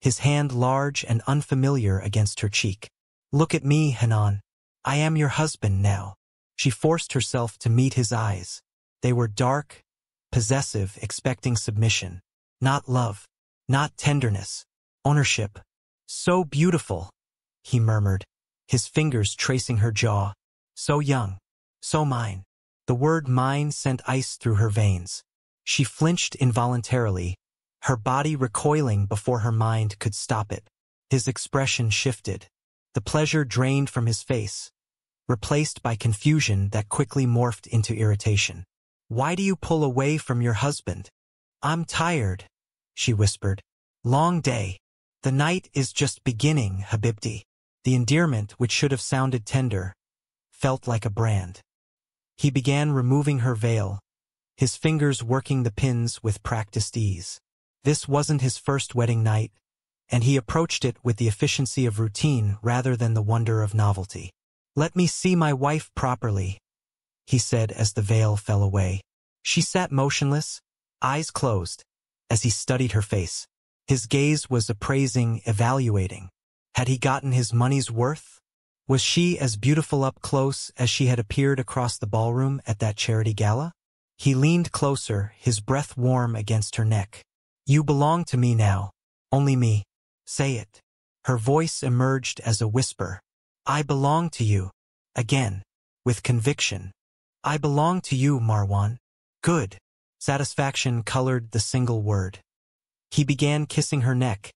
his hand large and unfamiliar against her cheek. Look at me, Hanan. I am your husband now. She forced herself to meet his eyes. They were dark, possessive, expecting submission. Not love, not tenderness, ownership. So beautiful, he murmured, his fingers tracing her jaw. So young, so mine. The word mine sent ice through her veins. She flinched involuntarily, her body recoiling before her mind could stop it. His expression shifted. The pleasure drained from his face, replaced by confusion that quickly morphed into irritation. Why do you pull away from your husband? I'm tired, she whispered. Long day. The night is just beginning, Habibti. The endearment, which should have sounded tender, felt like a brand. He began removing her veil, his fingers working the pins with practiced ease. This wasn't his first wedding night, and he approached it with the efficiency of routine rather than the wonder of novelty. Let me see my wife properly, he said as the veil fell away. She sat motionless, eyes closed, as he studied her face. His gaze was appraising, evaluating. Had he gotten his money's worth? Was she as beautiful up close as she had appeared across the ballroom at that charity gala? He leaned closer, his breath warm against her neck. You belong to me now. Only me. Say it. Her voice emerged as a whisper. I belong to you. Again, with conviction. I belong to you, Marwan. Good. Satisfaction colored the single word. He began kissing her neck,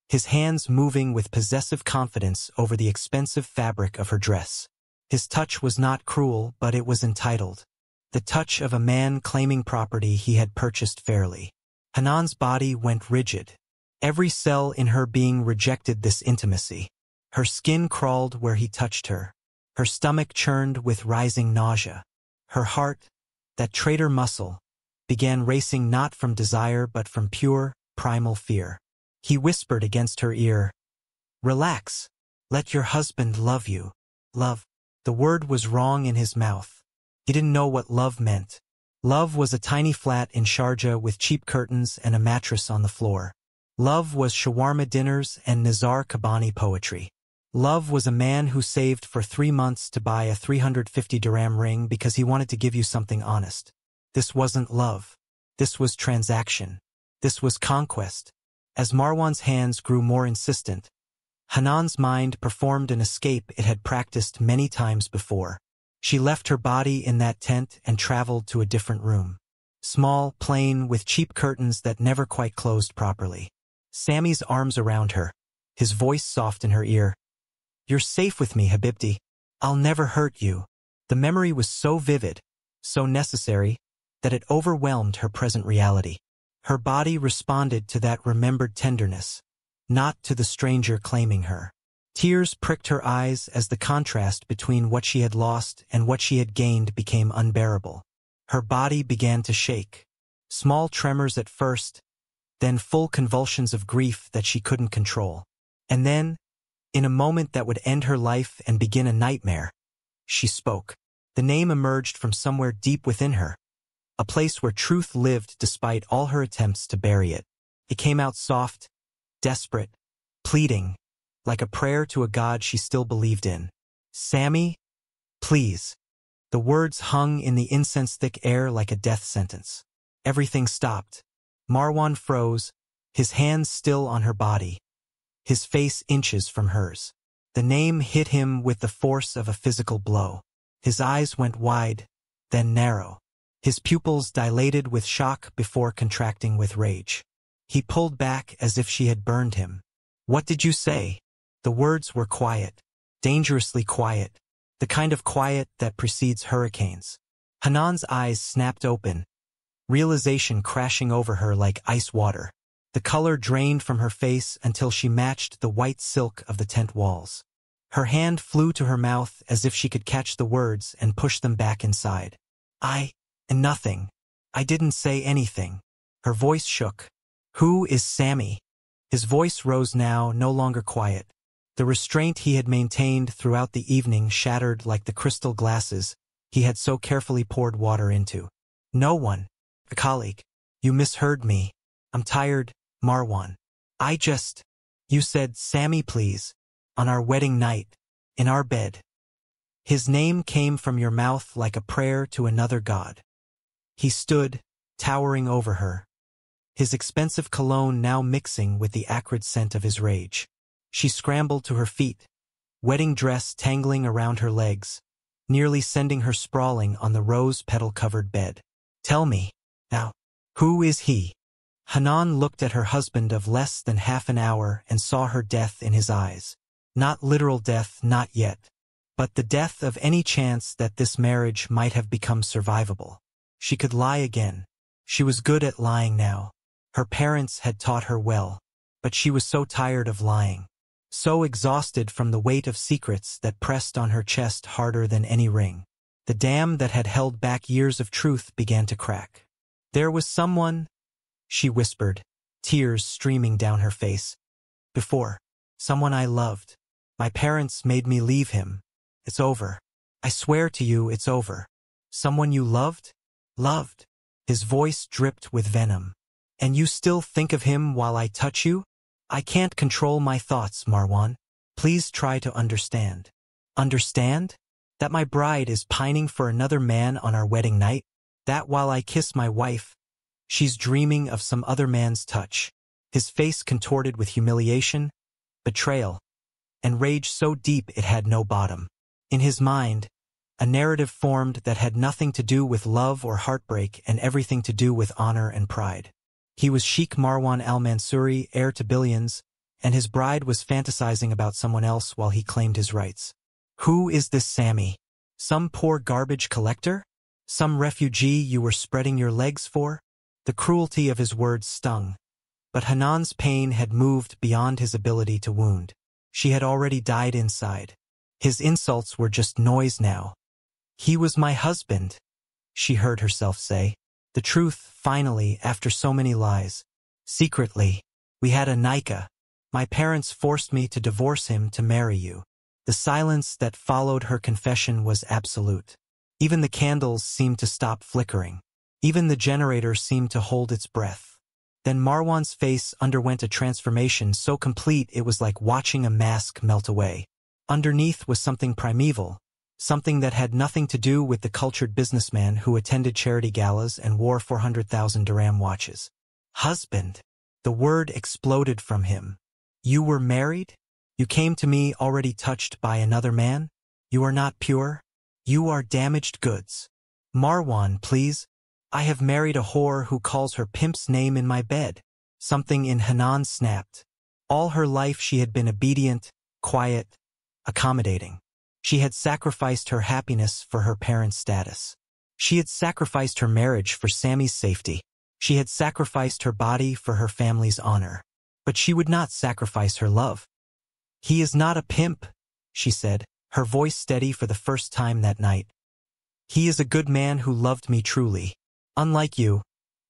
his hands moving with possessive confidence over the expensive fabric of her dress. His touch was not cruel, but it was entitled. The touch of a man claiming property he had purchased fairly. Hanan's body went rigid. Every cell in her being rejected this intimacy. Her skin crawled where he touched her. Her stomach churned with rising nausea. Her heart, that traitor muscle, began racing not from desire but from pure, primal fear. He whispered against her ear, Relax. Let your husband love you. Love. The word was wrong in his mouth. He didn't know what love meant. Love was a tiny flat in Sharjah with cheap curtains and a mattress on the floor. Love was shawarma dinners and Nizar Kabani poetry. Love was a man who saved for 3 months to buy a 350 dirham ring because he wanted to give you something honest. This wasn't love. This was transaction. This was conquest. As Marwan's hands grew more insistent, Hanan's mind performed an escape it had practiced many times before. She left her body in that tent and traveled to a different room. Small, plain, with cheap curtains that never quite closed properly. Sammy's arms around her, his voice soft in her ear. You're safe with me, Habibti. I'll never hurt you. The memory was so vivid, so necessary, that it overwhelmed her present reality. Her body responded to that remembered tenderness, not to the stranger claiming her. Tears pricked her eyes as the contrast between what she had lost and what she had gained became unbearable. Her body began to shake. Small tremors at first, then full convulsions of grief that she couldn't control. And then, in a moment that would end her life and begin a nightmare, she spoke. The name emerged from somewhere deep within her, a place where truth lived despite all her attempts to bury it. It came out soft, desperate, pleading, like a prayer to a God she still believed in. Sammy, please. The words hung in the incense-thick air like a death sentence. Everything stopped. Marwan froze, his hands still on her body, his face inches from hers. The name hit him with the force of a physical blow. His eyes went wide, then narrow. His pupils dilated with shock before contracting with rage. He pulled back as if she had burned him. "What did you say?" The words were quiet, dangerously quiet, the kind of quiet that precedes hurricanes. Hanan's eyes snapped open, realization crashing over her like ice water. The color drained from her face until she matched the white silk of the tent walls. Her hand flew to her mouth as if she could catch the words and push them back inside. Nothing. I didn't say anything." Her voice shook. "Who is Sammy?" His voice rose now, no longer quiet. The restraint he had maintained throughout the evening shattered like the crystal glasses he had so carefully poured water into. "No one. A colleague. You misheard me. I'm tired, Marwan. You said, Sammy, please. On our wedding night. In our bed." His name came from your mouth like a prayer to another god. He stood, towering over her, his expensive cologne now mixing with the acrid scent of his rage. She scrambled to her feet, wedding dress tangling around her legs, nearly sending her sprawling on the rose-petal-covered bed. "Tell me, now, who is he?" Hanan looked at her husband of less than half an hour and saw her death in his eyes. Not literal death, not yet, but the death of any chance that this marriage might have become survivable. She could lie again. She was good at lying now. Her parents had taught her well, but she was so tired of lying, so exhausted from the weight of secrets that pressed on her chest harder than any ring. The dam that had held back years of truth began to crack. "There was someone," she whispered, tears streaming down her face. "Before. Someone I loved. My parents made me leave him. It's over. I swear to you it's over." "Someone you loved?" "Loved." His voice dripped with venom. "And you still think of him while I touch you?" "I can't control my thoughts, Marwan. Please try to understand." "Understand? That my bride is pining for another man on our wedding night? That while I kiss my wife, she's dreaming of some other man's touch?" His face contorted with humiliation, betrayal, and rage so deep it had no bottom. In his mind, a narrative formed that had nothing to do with love or heartbreak and everything to do with honor and pride. He was Sheikh Marwan al-Mansuri, heir to billions, and his bride was fantasizing about someone else while he claimed his rights. Who is this Sammy? Some poor garbage collector? Some refugee you were spreading your legs for? The cruelty of his words stung, but Hanan's pain had moved beyond his ability to wound. She had already died inside. His insults were just noise now. "He was my husband," she heard herself say. The truth, finally, after so many lies. "Secretly, we had a nikah. My parents forced me to divorce him to marry you." The silence that followed her confession was absolute. Even the candles seemed to stop flickering. Even the generator seemed to hold its breath. Then Marwan's face underwent a transformation so complete it was like watching a mask melt away. Underneath was something primeval, something that had nothing to do with the cultured businessman who attended charity galas and wore 400,000 dirham watches. "Husband." The word exploded from him. "You were married? You came to me already touched by another man? You are not pure? You are damaged goods." "Marwan, please. I have married a whore who calls her pimp's name in my bed." Something in Hanan snapped. All her life she had been obedient, quiet, accommodating. She had sacrificed her happiness for her parents' status. She had sacrificed her marriage for Sammy's safety. She had sacrificed her body for her family's honor. But she would not sacrifice her love. "He is not a pimp," she said, her voice steady for the first time that night. "He is a good man who loved me truly. Unlike you,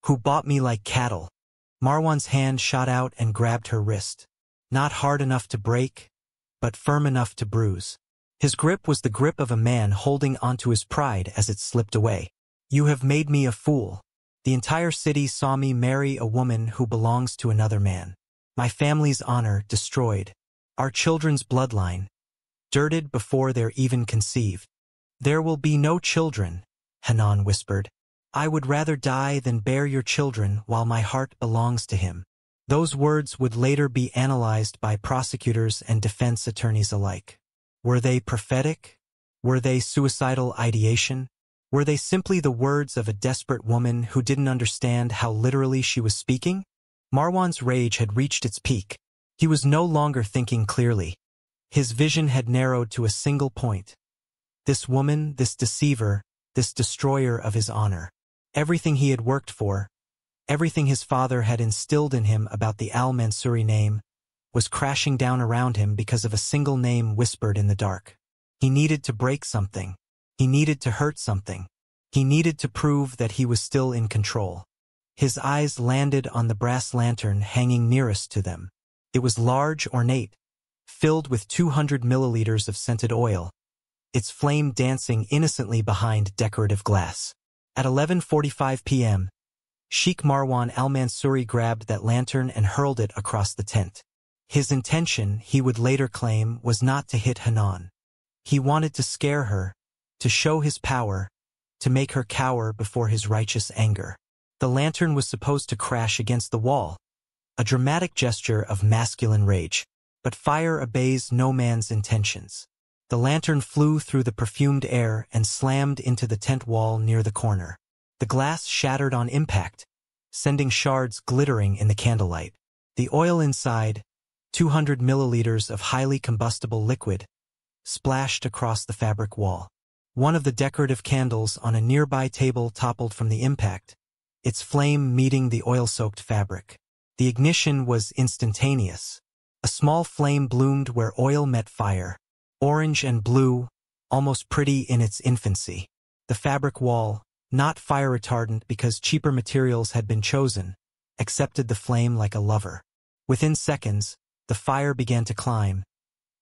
who bought me like cattle." Marwan's hand shot out and grabbed her wrist. Not hard enough to break, but firm enough to bruise. His grip was the grip of a man holding onto his pride as it slipped away. "You have made me a fool. The entire city saw me marry a woman who belongs to another man. My family's honor destroyed. Our children's bloodline dirted before they're even conceived." "There will be no children," Hanan whispered. "I would rather die than bear your children while my heart belongs to him." Those words would later be analyzed by prosecutors and defense attorneys alike. Were they prophetic? Were they suicidal ideation? Were they simply the words of a desperate woman who didn't understand how literally she was speaking? Marwan's rage had reached its peak. He was no longer thinking clearly. His vision had narrowed to a single point. This woman, this deceiver, this destroyer of his honor. Everything he had worked for, everything his father had instilled in him about the Al-Mansuri name, was crashing down around him because of a single name whispered in the dark. He needed to break something. He needed to hurt something. He needed to prove that he was still in control. His eyes landed on the brass lantern hanging nearest to them. It was large, ornate, filled with 200 milliliters of scented oil, its flame dancing innocently behind decorative glass. At 11:45 p.m., Sheikh Marwan al-Mansuri grabbed that lantern and hurled it across the tent. His intention, he would later claim, was not to hit Hanan. He wanted to scare her, to show his power, to make her cower before his righteous anger. The lantern was supposed to crash against the wall, a dramatic gesture of masculine rage. But fire obeys no man's intentions. The lantern flew through the perfumed air and slammed into the tent wall near the corner. The glass shattered on impact, sending shards glittering in the candlelight. The oil inside, 200 milliliters of highly combustible liquid, splashed across the fabric wall. One of the decorative candles on a nearby table toppled from the impact, its flame meeting the oil-soaked fabric. The ignition was instantaneous. A small flame bloomed where oil met fire, orange and blue, almost pretty in its infancy. The fabric wall, not fire retardant because cheaper materials had been chosen, accepted the flame like a lover. Within seconds, the fire began to climb,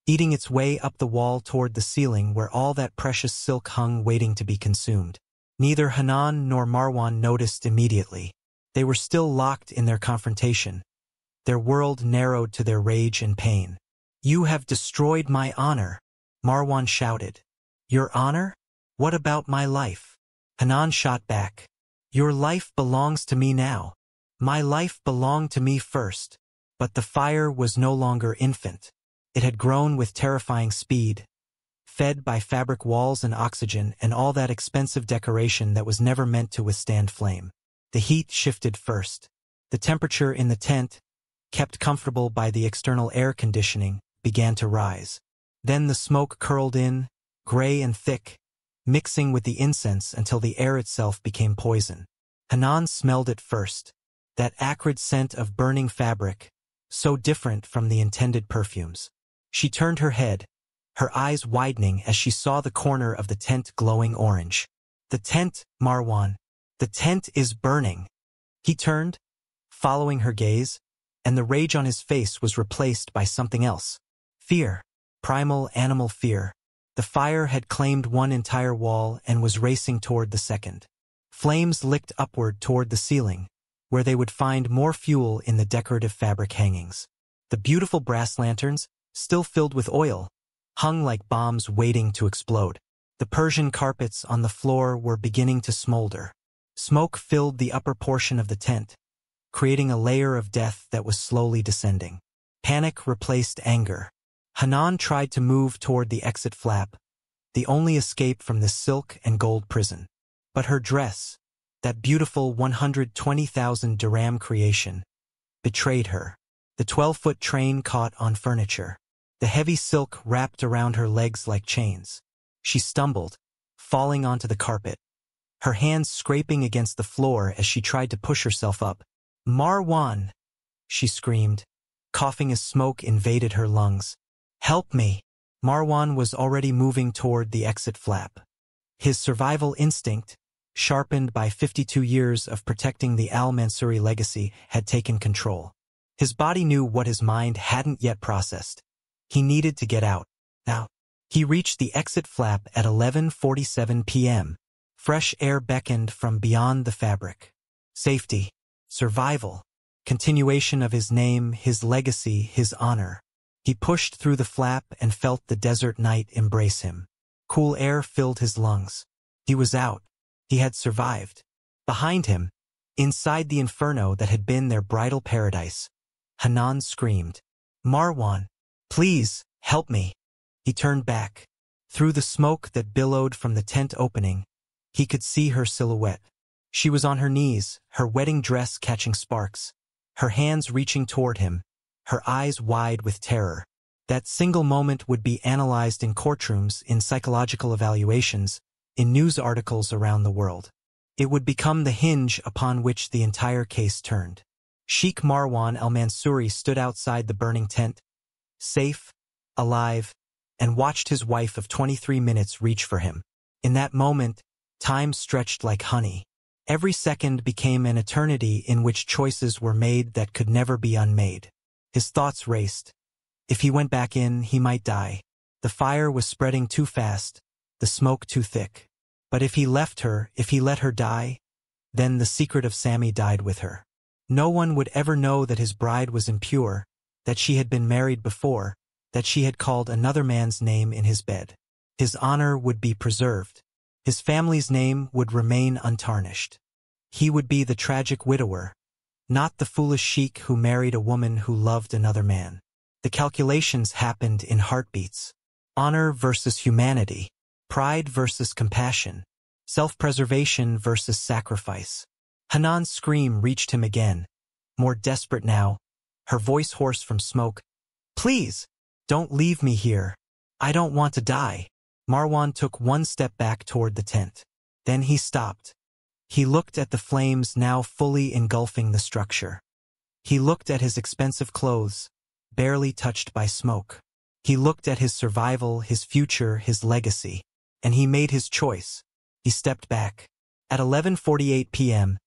eating its way up the wall toward the ceiling where all that precious silk hung waiting to be consumed. Neither Hanan nor Marwan noticed immediately. They were still locked in their confrontation. Their world narrowed to their rage and pain. "You have destroyed my honor," Marwan shouted. "Your honor? What about my life?" Hanan shot back. "Your life belongs to me now. My life belonged to me first." But the fire was no longer infant. It had grown with terrifying speed, fed by fabric walls and oxygen and all that expensive decoration that was never meant to withstand flame. The heat shifted first. The temperature in the tent, kept comfortable by the external air conditioning, began to rise. Then the smoke curled in, gray and thick, mixing with the incense until the air itself became poison. Hanan smelled it first, that acrid scent of burning fabric, so different from the intended perfumes. She turned her head, her eyes widening as she saw the corner of the tent glowing orange. "The tent, Marwan, the tent is burning." He turned, following her gaze, and the rage on his face was replaced by something else. Fear. Primal animal fear. The fire had claimed one entire wall and was racing toward the second. Flames licked upward toward the ceiling, where they would find more fuel in the decorative fabric hangings. The beautiful brass lanterns, still filled with oil, hung like bombs waiting to explode. The Persian carpets on the floor were beginning to smolder. Smoke filled the upper portion of the tent, creating a layer of death that was slowly descending. Panic replaced anger. Hanan tried to move toward the exit flap, the only escape from this silk and gold prison. But her dress, that beautiful 120,000 dirham creation, betrayed her. The 12-foot train caught on furniture. The heavy silk wrapped around her legs like chains. She stumbled, falling onto the carpet, her hands scraping against the floor as she tried to push herself up. "Marwan!" she screamed, coughing as smoke invaded her lungs. "Help me!" Marwan was already moving toward the exit flap. His survival instinct, sharpened by 52 years of protecting the Al-Mansuri legacy, had taken control. His body knew what his mind hadn't yet processed. He needed to get out. Now, he reached the exit flap at 11:47 p.m. Fresh air beckoned from beyond the fabric. Safety, survival, continuation of his name, his legacy, his honor. He pushed through the flap and felt the desert night embrace him. Cool air filled his lungs. He was out. He had survived. Behind him, inside the inferno that had been their bridal paradise, Hanan screamed, "Marwan, please, help me." He turned back. Through the smoke that billowed from the tent opening, He could see her silhouette. She was on her knees, her wedding dress catching sparks, her hands reaching toward him, her eyes wide with terror. That single moment would be analyzed in courtrooms, in psychological evaluations, in news articles around the world. It would become the hinge upon which the entire case turned. Sheikh Marwan al-Mansouri stood outside the burning tent, safe, alive, and watched his wife of 23 minutes reach for him. In that moment, time stretched like honey. Every second became an eternity in which choices were made that could never be unmade. His thoughts raced. If he went back in, he might die. The fire was spreading too fast, the smoke too thick. But if he left her, if he let her die, then the secret of Sammy died with her. No one would ever know that his bride was impure, that she had been married before, that she had called another man's name in his bed. His honor would be preserved. His family's name would remain untarnished. He would be the tragic widower, not the foolish sheik who married a woman who loved another man. The calculations happened in heartbeats. Honor versus humanity. Pride versus compassion. Self-preservation versus sacrifice. Hanan's scream reached him again, more desperate now, her voice hoarse from smoke. Please, don't leave me here. I don't want to die. Marwan took one step back toward the tent. Then he stopped. He looked at the flames now fully engulfing the structure. He looked at his expensive clothes, barely touched by smoke. He looked at his survival, his future, his legacy. And he made his choice. He stepped back. At 11:48 p.m.,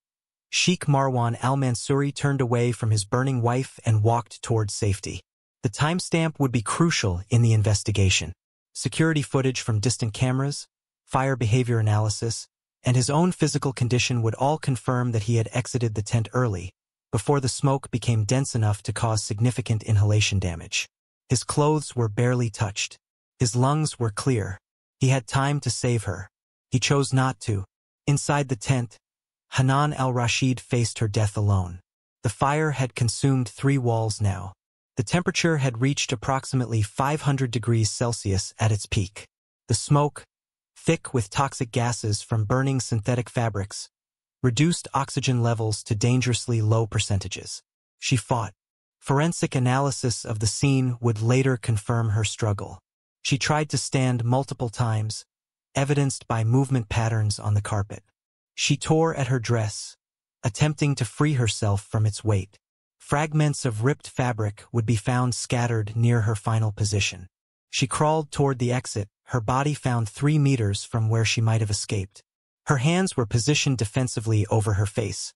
Sheikh Marwan al-Mansouri turned away from his burning wife and walked towards safety. The timestamp would be crucial in the investigation. Security footage from distant cameras, fire behavior analysis, and his own physical condition would all confirm that he had exited the tent early, before the smoke became dense enough to cause significant inhalation damage. His clothes were barely touched. His lungs were clear. He had time to save her. He chose not to. Inside the tent, Hanan al-Rashid faced her death alone. The fire had consumed 3 walls now. The temperature had reached approximately 500 degrees Celsius at its peak. The smoke, thick with toxic gases from burning synthetic fabrics, reduced oxygen levels to dangerously low percentages. She fought. Forensic analysis of the scene would later confirm her struggle. She tried to stand multiple times, evidenced by movement patterns on the carpet. She tore at her dress, attempting to free herself from its weight. Fragments of ripped fabric would be found scattered near her final position. She crawled toward the exit, her body found 3 meters from where she might have escaped. Her hands were positioned defensively over her face,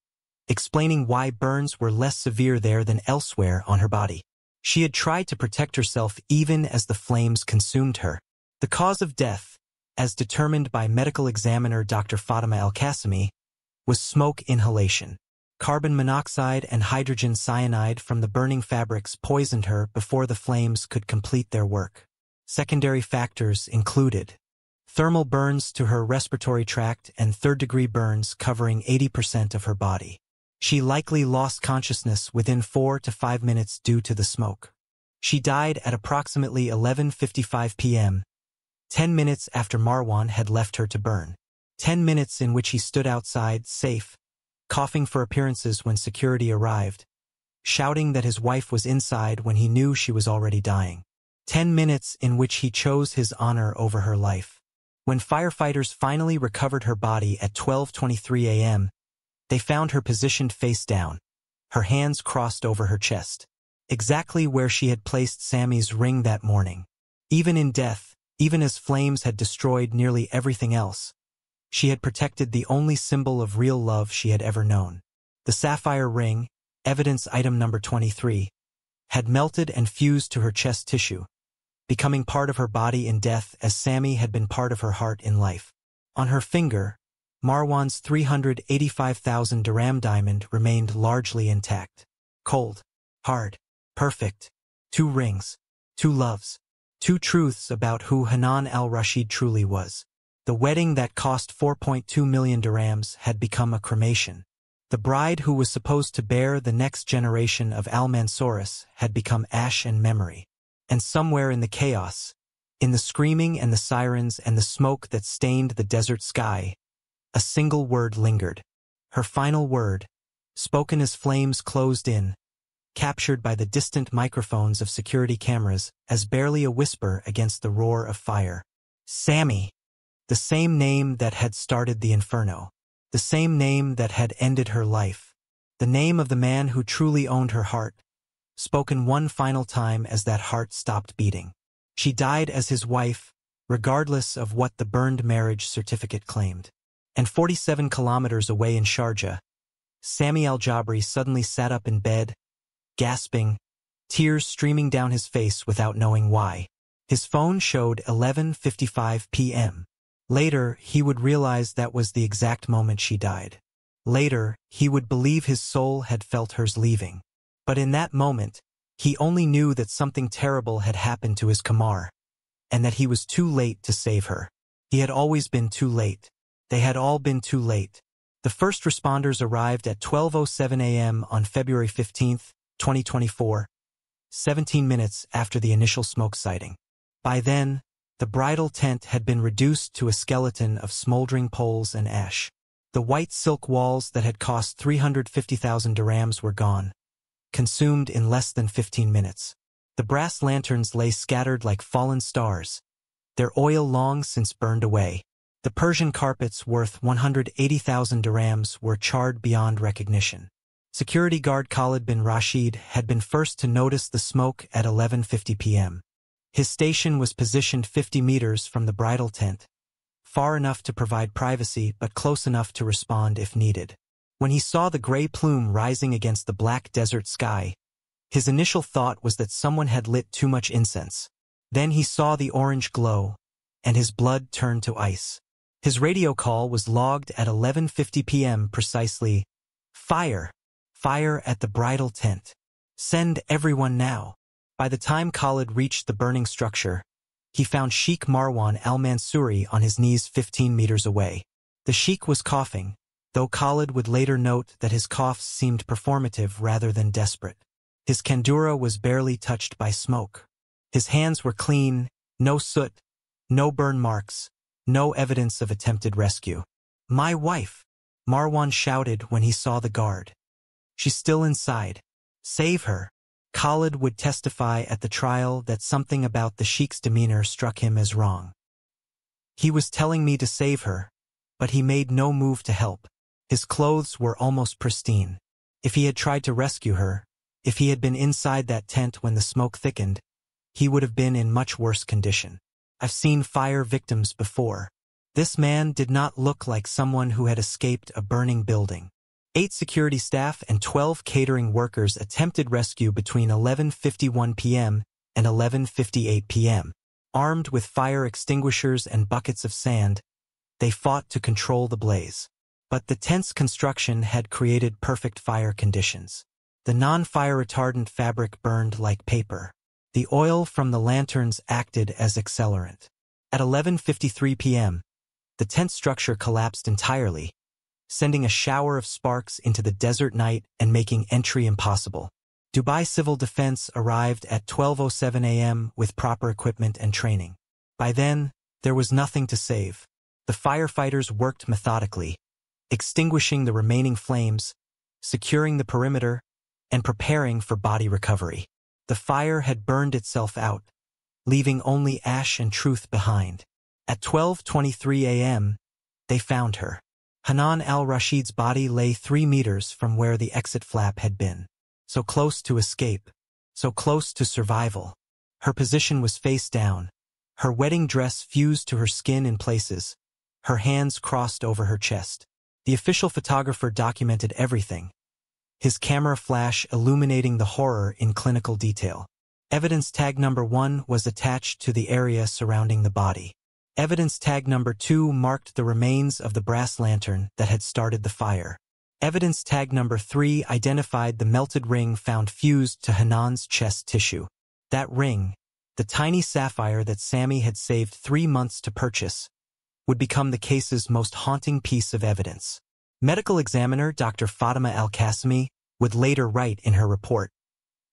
explaining why burns were less severe there than elsewhere on her body. She had tried to protect herself even as the flames consumed her. The cause of death, as determined by medical examiner Dr. Fatima al-Qasimi, was smoke inhalation. Carbon monoxide and hydrogen cyanide from the burning fabrics poisoned her before the flames could complete their work. Secondary factors included thermal burns to her respiratory tract and third-degree burns covering 80% of her body. She likely lost consciousness within 4 to 5 minutes due to the smoke. She died at approximately 11:55 p.m., 10 minutes after Marwan had left her to burn. 10 minutes in which he stood outside, safe, coughing for appearances when security arrived, shouting that his wife was inside when he knew she was already dying. 10 minutes in which he chose his honor over her life. When firefighters finally recovered her body at 12:23 a.m., they found her positioned face down, her hands crossed over her chest, exactly where she had placed Sammy's ring that morning. Even in death, even as flames had destroyed nearly everything else, she had protected the only symbol of real love she had ever known. The sapphire ring, evidence item number 23, had melted and fused to her chest tissue, becoming part of her body in death as Sammy had been part of her heart in life. On her finger, Marwan's 385,000 dirham diamond remained largely intact. Cold, hard, perfect. 2 rings, 2 loves, 2 truths about who Hanan al-Rashid truly was. The wedding that cost 4.2 million dirhams had become a cremation. The bride who was supposed to bear the next generation of al-Mansouris had become ash and memory. And somewhere in the chaos, in the screaming and the sirens and the smoke that stained the desert sky, A single word lingered. Her final word, spoken as flames closed in, captured by the distant microphones of security cameras as barely a whisper against the roar of fire. Sammy. The same name that had started the inferno. The same name that had ended her life. The name of the man who truly owned her heart, spoken one final time as that heart stopped beating. She died as his wife, regardless of what the burned marriage certificate claimed. And 47 kilometers away in Sharjah, Sammy Al-Jabri suddenly sat up in bed, gasping, tears streaming down his face without knowing why. His phone showed 11:55 p.m. Later, he would realize that was the exact moment she died. Later, he would believe his soul had felt hers leaving. But in that moment, he only knew that something terrible had happened to his Kamar, and that he was too late to save her. He had always been too late. They had all been too late. The first responders arrived at 12:07 a.m. on February 15, 2024, 17 minutes after the initial smoke sighting. By then, the bridal tent had been reduced to a skeleton of smoldering poles and ash. The white silk walls that had cost 350,000 dirhams were gone, consumed in less than 15 minutes. The brass lanterns lay scattered like fallen stars, their oil long since burned away. The Persian carpets worth 180,000 dirhams were charred beyond recognition. Security guard Khalid bin Rashid had been first to notice the smoke at 11:50 p.m. His station was positioned 50 meters from the bridal tent, far enough to provide privacy but close enough to respond if needed. When he saw the gray plume rising against the black desert sky, his initial thought was that someone had lit too much incense. Then he saw the orange glow, and his blood turned to ice. His radio call was logged at 11:50 p.m. precisely. Fire! Fire at the bridal tent. Send everyone now. By the time Khalid reached the burning structure, he found Sheikh Marwan al-Mansouri on his knees 15 meters away. The sheikh was coughing, though Khalid would later note that his coughs seemed performative rather than desperate. His kandura was barely touched by smoke. His hands were clean, no soot, no burn marks, no evidence of attempted rescue. "My wife!" Marwan shouted when he saw the guard. "She's still inside. Save her." Khalid would testify at the trial that something about the sheikh's demeanor struck him as wrong. "He was telling me to save her, but he made no move to help. His clothes were almost pristine. If he had tried to rescue her, if he had been inside that tent when the smoke thickened, he would have been in much worse condition. I've seen fire victims before. This man did not look like someone who had escaped a burning building." 8 security staff and 12 catering workers attempted rescue between 11:51 p.m. and 11:58 p.m. Armed with fire extinguishers and buckets of sand, they fought to control the blaze. But the tent's construction had created perfect fire conditions. The non-fire retardant fabric burned like paper. The oil from the lanterns acted as accelerant. At 11:53 p.m., the tent structure collapsed entirely, sending a shower of sparks into the desert night and making entry impossible. Dubai Civil Defense arrived at 12:07 a.m. with proper equipment and training. By then, there was nothing to save. The firefighters worked methodically, extinguishing the remaining flames, securing the perimeter, and preparing for body recovery. The fire had burned itself out, leaving only ash and truth behind. At 12:23 a.m., they found her. Hanan al-Rashid's body lay 3 meters from where the exit flap had been. So close to escape, so close to survival. Her position was face down, her wedding dress fused to her skin in places, her hands crossed over her chest. The official photographer documented everything, his camera flash illuminating the horror in clinical detail. Evidence tag number 1 was attached to the area surrounding the body. Evidence tag number 2 marked the remains of the brass lantern that had started the fire. Evidence tag number 3 identified the melted ring found fused to Hanan's chest tissue. That ring, the tiny sapphire that Sammy had saved 3 months to purchase, would become the case's most haunting piece of evidence. Medical examiner Dr. Fatima Al-Qasimi would later write in her report,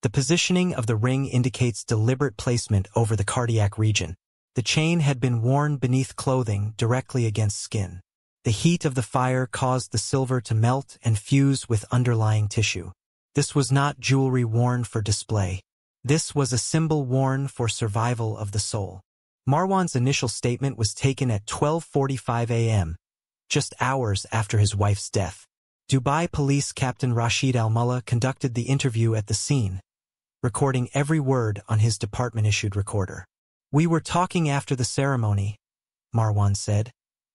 "The positioning of the ring indicates deliberate placement over the cardiac region. The chain had been worn beneath clothing directly against skin. The heat of the fire caused the silver to melt and fuse with underlying tissue. This was not jewelry worn for display. This was a symbol worn for survival of the soul. Marwan's initial statement was taken at 12:45 a.m., just hours after his wife's death. Dubai Police Captain Rashid Al-Mullah conducted the interview at the scene, recording every word on his department-issued recorder. "We were talking after the ceremony," Marwan said,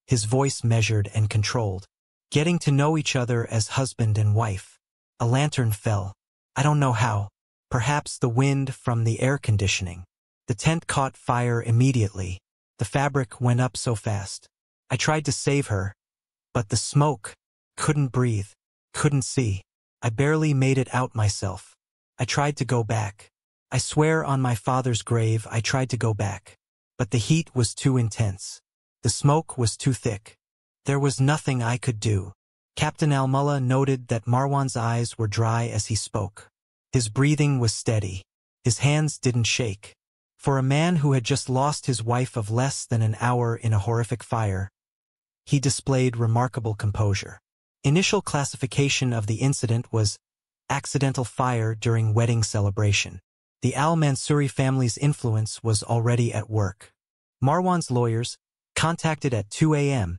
his voice measured and controlled. "Getting to know each other as husband and wife. A lantern fell. I don't know how. Perhaps the wind from the air conditioning. The tent caught fire immediately. The fabric went up so fast. I tried to save her, but the smoke, couldn't breathe, couldn't see. I barely made it out myself. I tried to go back. I swear on my father's grave I tried to go back. But the heat was too intense. The smoke was too thick. There was nothing I could do." Captain Al-Mullah noted that Marwan's eyes were dry as he spoke. His breathing was steady. His hands didn't shake. For a man who had just lost his wife of less than an hour in a horrific fire, he displayed remarkable composure. Initial classification of the incident was accidental fire during wedding celebration. The Al-Mansuri family's influence was already at work. Marwan's lawyers, contacted at 2 a.m.,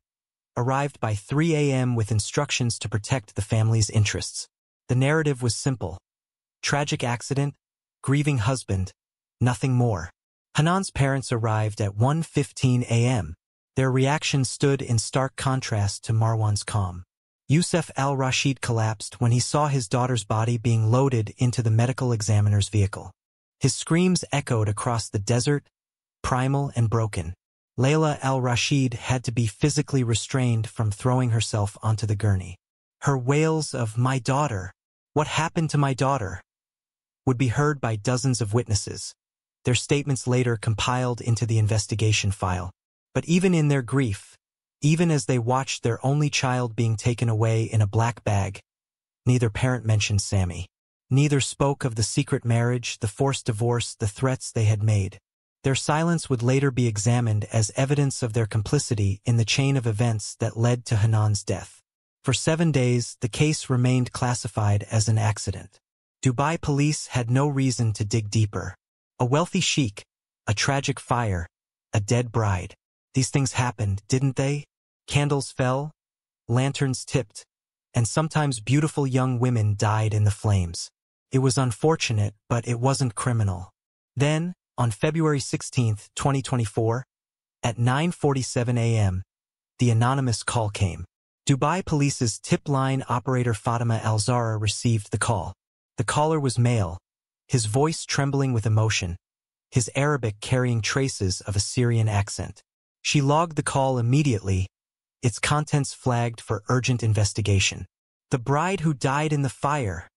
arrived by 3 a.m. with instructions to protect the family's interests. The narrative was simple. Tragic accident, grieving husband, nothing more. Hanan's parents arrived at 1:15 a.m. Their reaction stood in stark contrast to Marwan's calm. Youssef al-Rashid collapsed when he saw his daughter's body being loaded into the medical examiner's vehicle. His screams echoed across the desert, primal and broken. Layla al-Rashid had to be physically restrained from throwing herself onto the gurney. Her wails of "My daughter, what happened to my daughter?" would be heard by dozens of witnesses, their statements later compiled into the investigation file. But even in their grief, even as they watched their only child being taken away in a black bag, neither parent mentioned Sammy. Neither spoke of the secret marriage, the forced divorce, the threats they had made. Their silence would later be examined as evidence of their complicity in the chain of events that led to Hanan's death. For 7 days, the case remained classified as an accident. Dubai police had no reason to dig deeper. A wealthy sheik, a tragic fire, a dead bride. These things happened, didn't they? Candles fell, lanterns tipped, and sometimes beautiful young women died in the flames. It was unfortunate, but it wasn't criminal. Then, on February 16, 2024, at 9:47 a.m., the anonymous call came. Dubai Police's tip line operator Fatima Al-Zahra received the call. The caller was male, his voice trembling with emotion, his Arabic carrying traces of a Syrian accent. She logged the call immediately, its contents flagged for urgent investigation. "The bride who died in the fire,"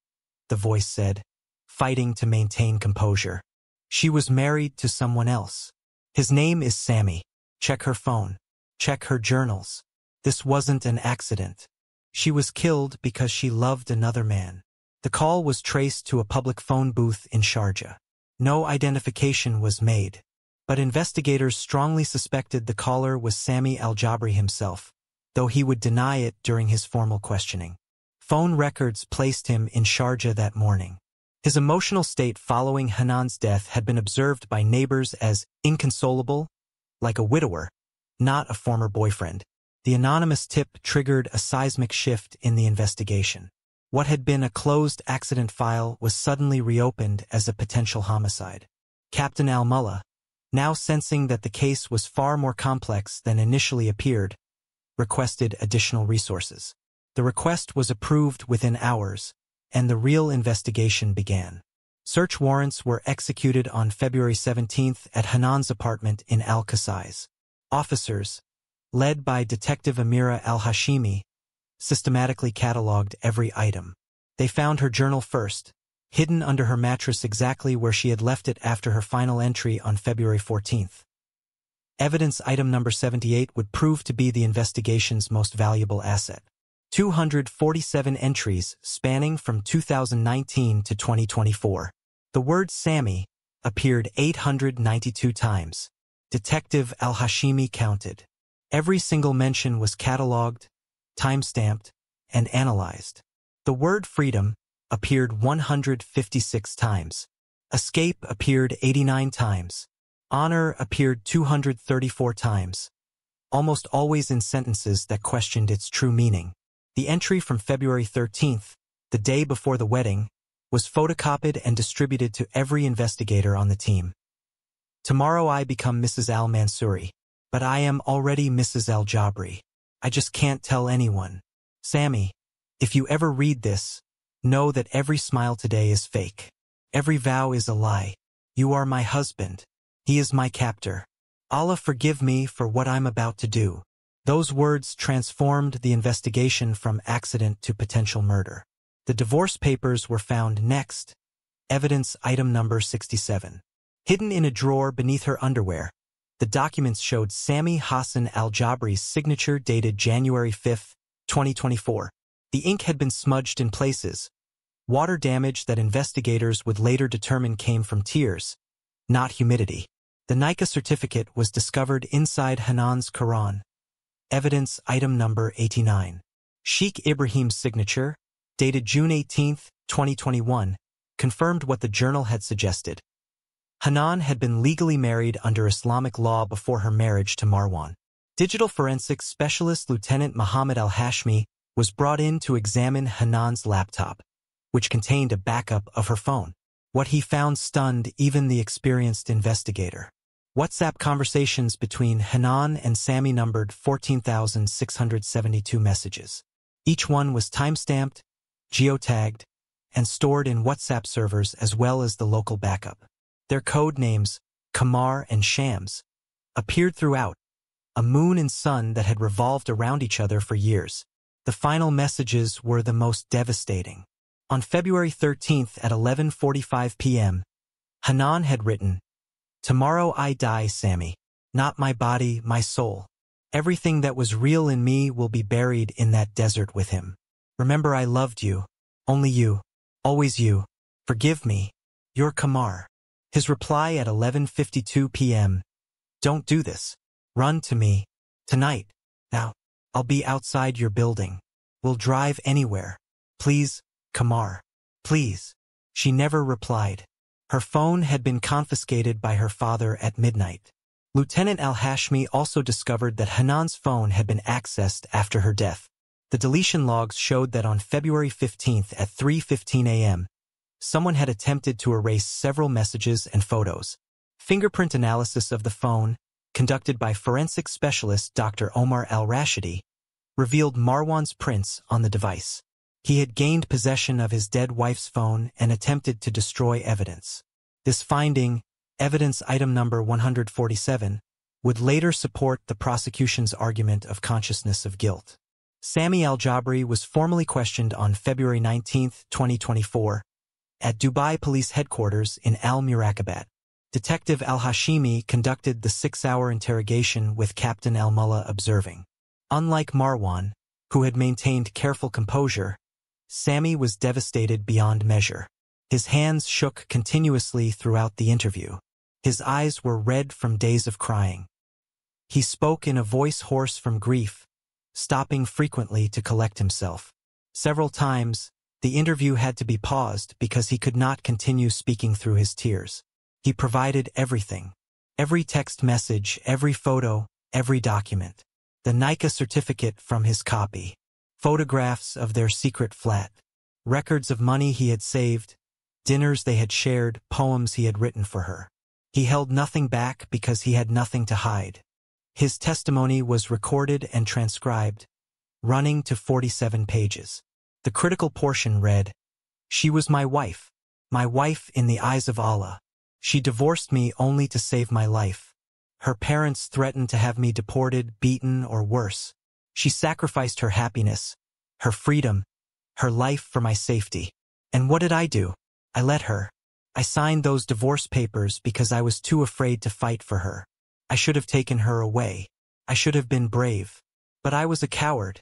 the voice said, fighting to maintain composure. "She was married to someone else. His name is Sammy. Check her phone. Check her journals. This wasn't an accident. She was killed because she loved another man." The call was traced to a public phone booth in Sharjah. No identification was made, but investigators strongly suspected the caller was Sammy Al-Jabri himself, though he would deny it during his formal questioning. Phone records placed him in Sharjah that morning. His emotional state following Hanan's death had been observed by neighbors as inconsolable, like a widower, not a former boyfriend. The anonymous tip triggered a seismic shift in the investigation. What had been a closed accident file was suddenly reopened as a potential homicide. Captain Al-Mullah, now sensing that the case was far more complex than initially appeared, requested additional resources. The request was approved within hours, and the real investigation began. Search warrants were executed on February 17th at Hanan's apartment in Al-Qasais. Officers, led by Detective Amira Al-Hashimi, systematically cataloged every item. They found her journal first, hidden under her mattress exactly where she had left it after her final entry on February 14th. Evidence item number 78 would prove to be the investigation's most valuable asset. 247 entries spanning from 2019 to 2024. The word Sammy appeared 892 times. Detective Al-Hashimi counted. Every single mention was catalogued, time-stamped, and analyzed. The word freedom appeared 156 times. Escape appeared 89 times. Honor appeared 234 times, almost always in sentences that questioned its true meaning. The entry from February 13th, the day before the wedding, was photocopied and distributed to every investigator on the team. Tomorrow I become Mrs. Al-Mansouri, but I am already Mrs. Al-Jabri. I just can't tell anyone. Sammy, if you ever read this, know that every smile today is fake. Every vow is a lie. You are my husband. He is my captor. Allah forgive me for what I'm about to do. Those words transformed the investigation from accident to potential murder. The divorce papers were found next. Evidence item number 67. Hidden in a drawer beneath her underwear, the documents showed Sammy Hassan Al-Jabri's signature dated January 5, 2024. The ink had been smudged in places, water damage that investigators would later determine came from tears, not humidity. The Nika certificate was discovered inside Hanan's Quran. Evidence item number 89. Sheikh Ibrahim's signature, dated June 18, 2021, confirmed what the journal had suggested. Hanan had been legally married under Islamic law before her marriage to Marwan. Digital forensics specialist Lieutenant Muhammad Al-Hashmi was brought in to examine Hanan's laptop, which contained a backup of her phone. What he found stunned even the experienced investigator. WhatsApp conversations between Hanan and Sammy numbered 14,672 messages. Each one was timestamped, geotagged, and stored in WhatsApp servers as well as the local backup. Their code names, Kamar and Shams, appeared throughout, a moon and sun that had revolved around each other for years. The final messages were the most devastating. On February 13th at 11:45 p.m., Hanan had written, "Tomorrow I die, Sammy. Not my body, my soul. Everything that was real in me will be buried in that desert with him. Remember I loved you. Only you. Always you. Forgive me. Your Kamar." His reply at 11:52 p.m. "Don't do this. Run to me. Tonight. Now. I'll be outside your building. We'll drive anywhere. Please, Kamar. Please." She never replied. Her phone had been confiscated by her father at midnight. Lieutenant Al-Hashmi also discovered that Hanan's phone had been accessed after her death. The deletion logs showed that on February 15th at 3:15 a.m., someone had attempted to erase several messages and photos. Fingerprint analysis of the phone, conducted by forensic specialist Dr. Omar Al-Rashidi, revealed Marwan's prints on the device. He had gained possession of his dead wife's phone and attempted to destroy evidence. This finding, evidence item number 147, would later support the prosecution's argument of consciousness of guilt. Sammy Al-Jabri was formally questioned on February 19, 2024, at Dubai Police Headquarters in Al-Muraqabat. Detective Al-Hashimi conducted the 6-hour interrogation with Captain Al-Mullah observing. Unlike Marwan, who had maintained careful composure, Sammy was devastated beyond measure. His hands shook continuously throughout the interview. His eyes were red from days of crying. He spoke in a voice hoarse from grief, stopping frequently to collect himself. Several times, the interview had to be paused because he could not continue speaking through his tears. He provided everything. Every text message, every photo, every document. The Nika certificate from his copy. Photographs of their secret flat. Records of money he had saved. Dinners they had shared, poems he had written for her. He held nothing back because he had nothing to hide. His testimony was recorded and transcribed, running to 47 pages. The critical portion read, "She was my wife in the eyes of Allah. She divorced me only to save my life. Her parents threatened to have me deported, beaten, or worse. She sacrificed her happiness, her freedom, her life for my safety. And what did I do? I let her. I signed those divorce papers because I was too afraid to fight for her. I should have taken her away. I should have been brave. But I was a coward.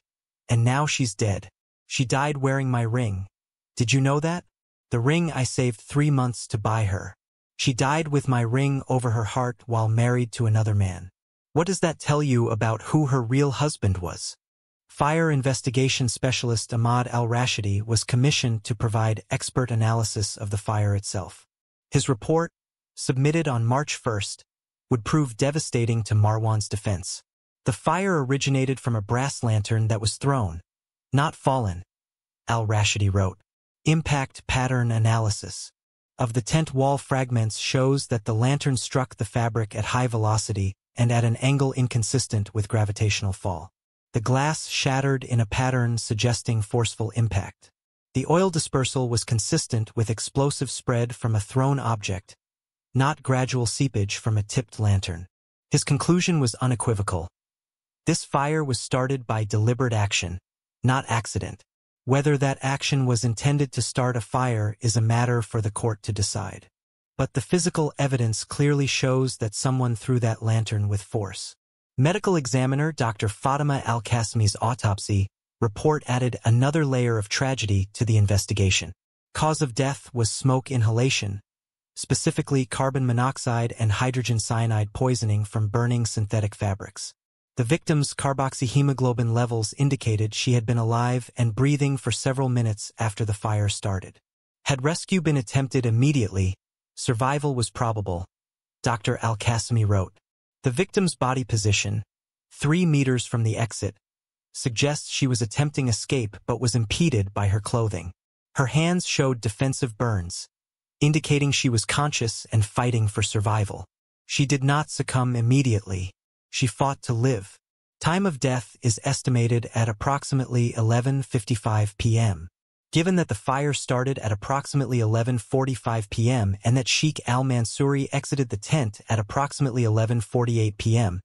And now she's dead. She died wearing my ring. Did you know that? The ring I saved 3 months to buy her. She died with my ring over her heart while married to another man. What does that tell you about who her real husband was? Fire investigation specialist Ahmad al-Rashidi was commissioned to provide expert analysis of the fire itself. His report, submitted on March 1st, would prove devastating to Marwan's defense. The fire originated from a brass lantern that was thrown, not fallen, al-Rashidi wrote. Impact pattern analysis of the tent wall fragments shows that the lantern struck the fabric at high velocity and at an angle inconsistent with gravitational fall. The glass shattered in a pattern suggesting forceful impact. The oil dispersal was consistent with explosive spread from a thrown object, not gradual seepage from a tipped lantern. His conclusion was unequivocal. This fire was started by deliberate action, not accident. Whether that action was intended to start a fire is a matter for the court to decide. But the physical evidence clearly shows that someone threw that lantern with force. Medical examiner Dr. Fatima Al-Qasimi's autopsy report added another layer of tragedy to the investigation. Cause of death was smoke inhalation, specifically carbon monoxide and hydrogen cyanide poisoning from burning synthetic fabrics. The victim's carboxyhemoglobin levels indicated she had been alive and breathing for several minutes after the fire started. Had rescue been attempted immediately, survival was probable, Dr. Al-Qasimi wrote. The victim's body position, 3 meters from the exit, suggests she was attempting escape but was impeded by her clothing. Her hands showed defensive burns, indicating she was conscious and fighting for survival. She did not succumb immediately. She fought to live. Time of death is estimated at approximately 11:55 p.m. Given that the fire started at approximately 11:45 p.m. and that Sheikh al-Mansouri exited the tent at approximately 11:48 p.m.,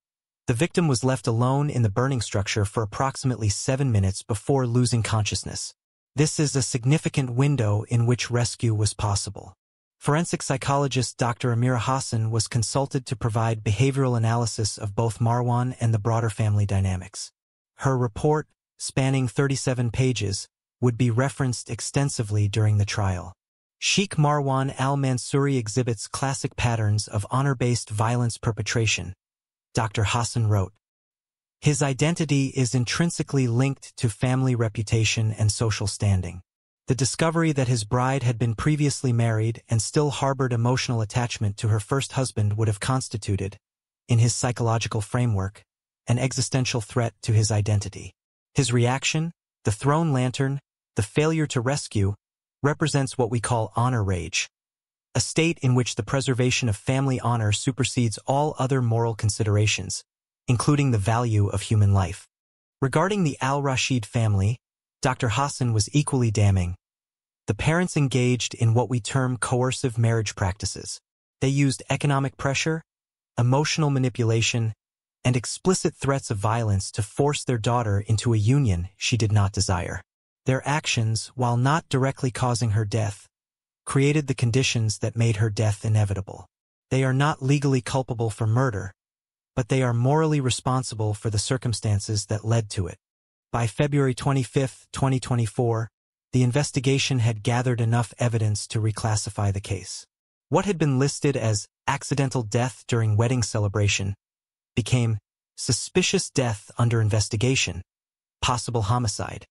the victim was left alone in the burning structure for approximately 7 minutes before losing consciousness. This is a significant window in which rescue was possible. Forensic psychologist Dr. Amira Hassan was consulted to provide behavioral analysis of both Marwan and the broader family dynamics. Her report, spanning 37 pages, would be referenced extensively during the trial. Sheikh Marwan al-Mansouri exhibits classic patterns of honor-based violence perpetration, Dr. Hassan wrote. His identity is intrinsically linked to family reputation and social standing. The discovery that his bride had been previously married and still harbored emotional attachment to her first husband would have constituted, in his psychological framework, an existential threat to his identity. His reaction, the thrown lantern, the failure to rescue, represents what we call honor rage, a state in which the preservation of family honor supersedes all other moral considerations, including the value of human life. Regarding the al-Rashid family, Dr. Hassan was equally damning. The parents engaged in what we term coercive marriage practices. They used economic pressure, emotional manipulation, and explicit threats of violence to force their daughter into a union she did not desire. Their actions, while not directly causing her death, created the conditions that made her death inevitable. They are not legally culpable for murder, but they are morally responsible for the circumstances that led to it. By February 25, 2024, the investigation had gathered enough evidence to reclassify the case. What had been listed as accidental death during wedding celebration became suspicious death under investigation, possible homicide.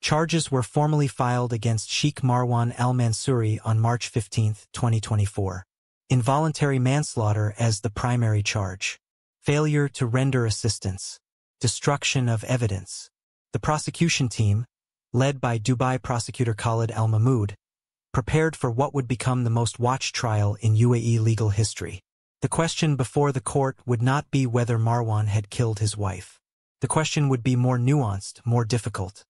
Charges were formally filed against Sheikh Marwan al-Mansouri on March 15, 2024. Involuntary manslaughter as the primary charge. Failure to render assistance. Destruction of evidence. The prosecution team, led by Dubai prosecutor Khalid al-Mahmoud, prepared for what would become the most watched trial in UAE legal history. The question before the court would not be whether Marwan had killed his wife. The question would be more nuanced, more difficult.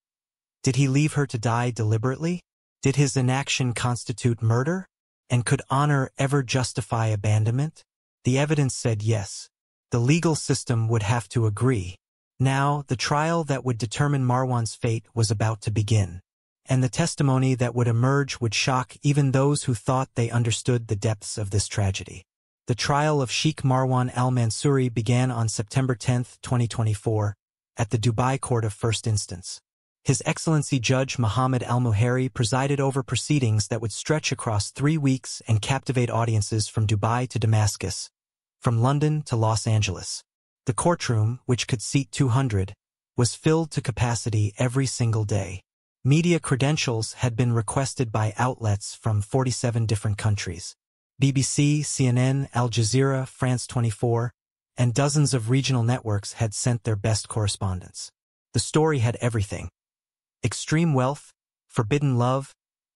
Did he leave her to die deliberately? Did his inaction constitute murder? And could honor ever justify abandonment? The evidence said yes. The legal system would have to agree. Now, the trial that would determine Marwan's fate was about to begin. And the testimony that would emerge would shock even those who thought they understood the depths of this tragedy. The trial of Sheikh Marwan al-Mansouri began on September 10, 2024, at the Dubai Court of First Instance. His Excellency Judge Mohammed Al-Muhairi presided over proceedings that would stretch across 3 weeks and captivate audiences from Dubai to Damascus, from London to Los Angeles. The courtroom, which could seat 200, was filled to capacity every single day. Media credentials had been requested by outlets from 47 different countries. BBC, CNN, Al Jazeera, France 24, and dozens of regional networks had sent their best correspondents. The story had everything: extreme wealth, forbidden love,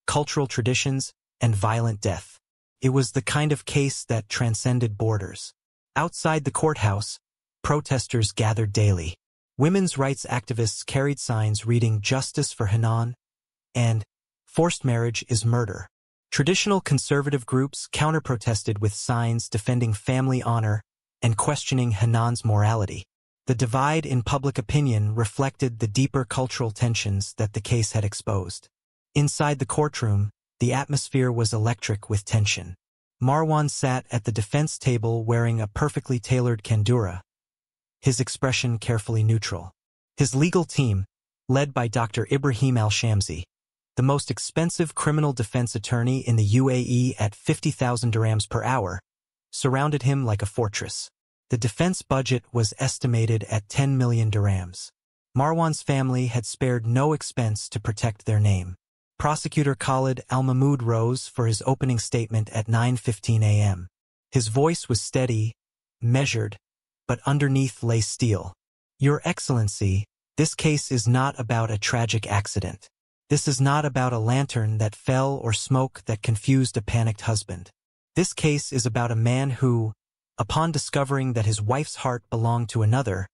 cultural traditions, and violent death. It was the kind of case that transcended borders. Outside the courthouse, protesters gathered daily. Women's rights activists carried signs reading "Justice for Hanan" and "Forced marriage is murder." Traditional conservative groups counter-protested with signs defending family honor and questioning Hanan's morality. The divide in public opinion reflected the deeper cultural tensions that the case had exposed. Inside the courtroom, the atmosphere was electric with tension. Marwan sat at the defense table wearing a perfectly tailored kandura, his expression carefully neutral. His legal team, led by Dr. Ibrahim Al-Shamsi, the most expensive criminal defense attorney in the UAE at 50,000 dirhams per hour, surrounded him like a fortress. The defense budget was estimated at 10 million dirhams. Marwan's family had spared no expense to protect their name. Prosecutor Khalid Al-Mahmoud rose for his opening statement at 9:15 a.m. His voice was steady, measured, but underneath lay steel. "Your Excellency, this case is not about a tragic accident. This is not about a lantern that fell or smoke that confused a panicked husband. This case is about a man who, upon discovering that his wife's heart belonged to another,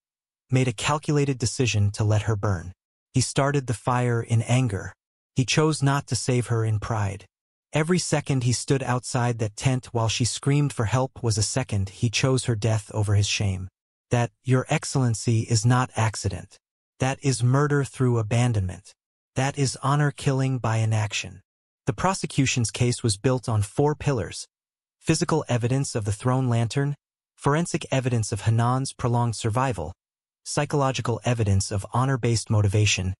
made a calculated decision to let her burn. He started the fire in anger. He chose not to save her in pride. Every second he stood outside that tent while she screamed for help was a second he chose her death over his shame. That, Your Excellency, is not accident. That is murder through abandonment. That is honor killing by inaction." The prosecution's case was built on 4 pillars: physical evidence of the thrown lantern, forensic evidence of Hanan's prolonged survival, psychological evidence of honor-based motivation,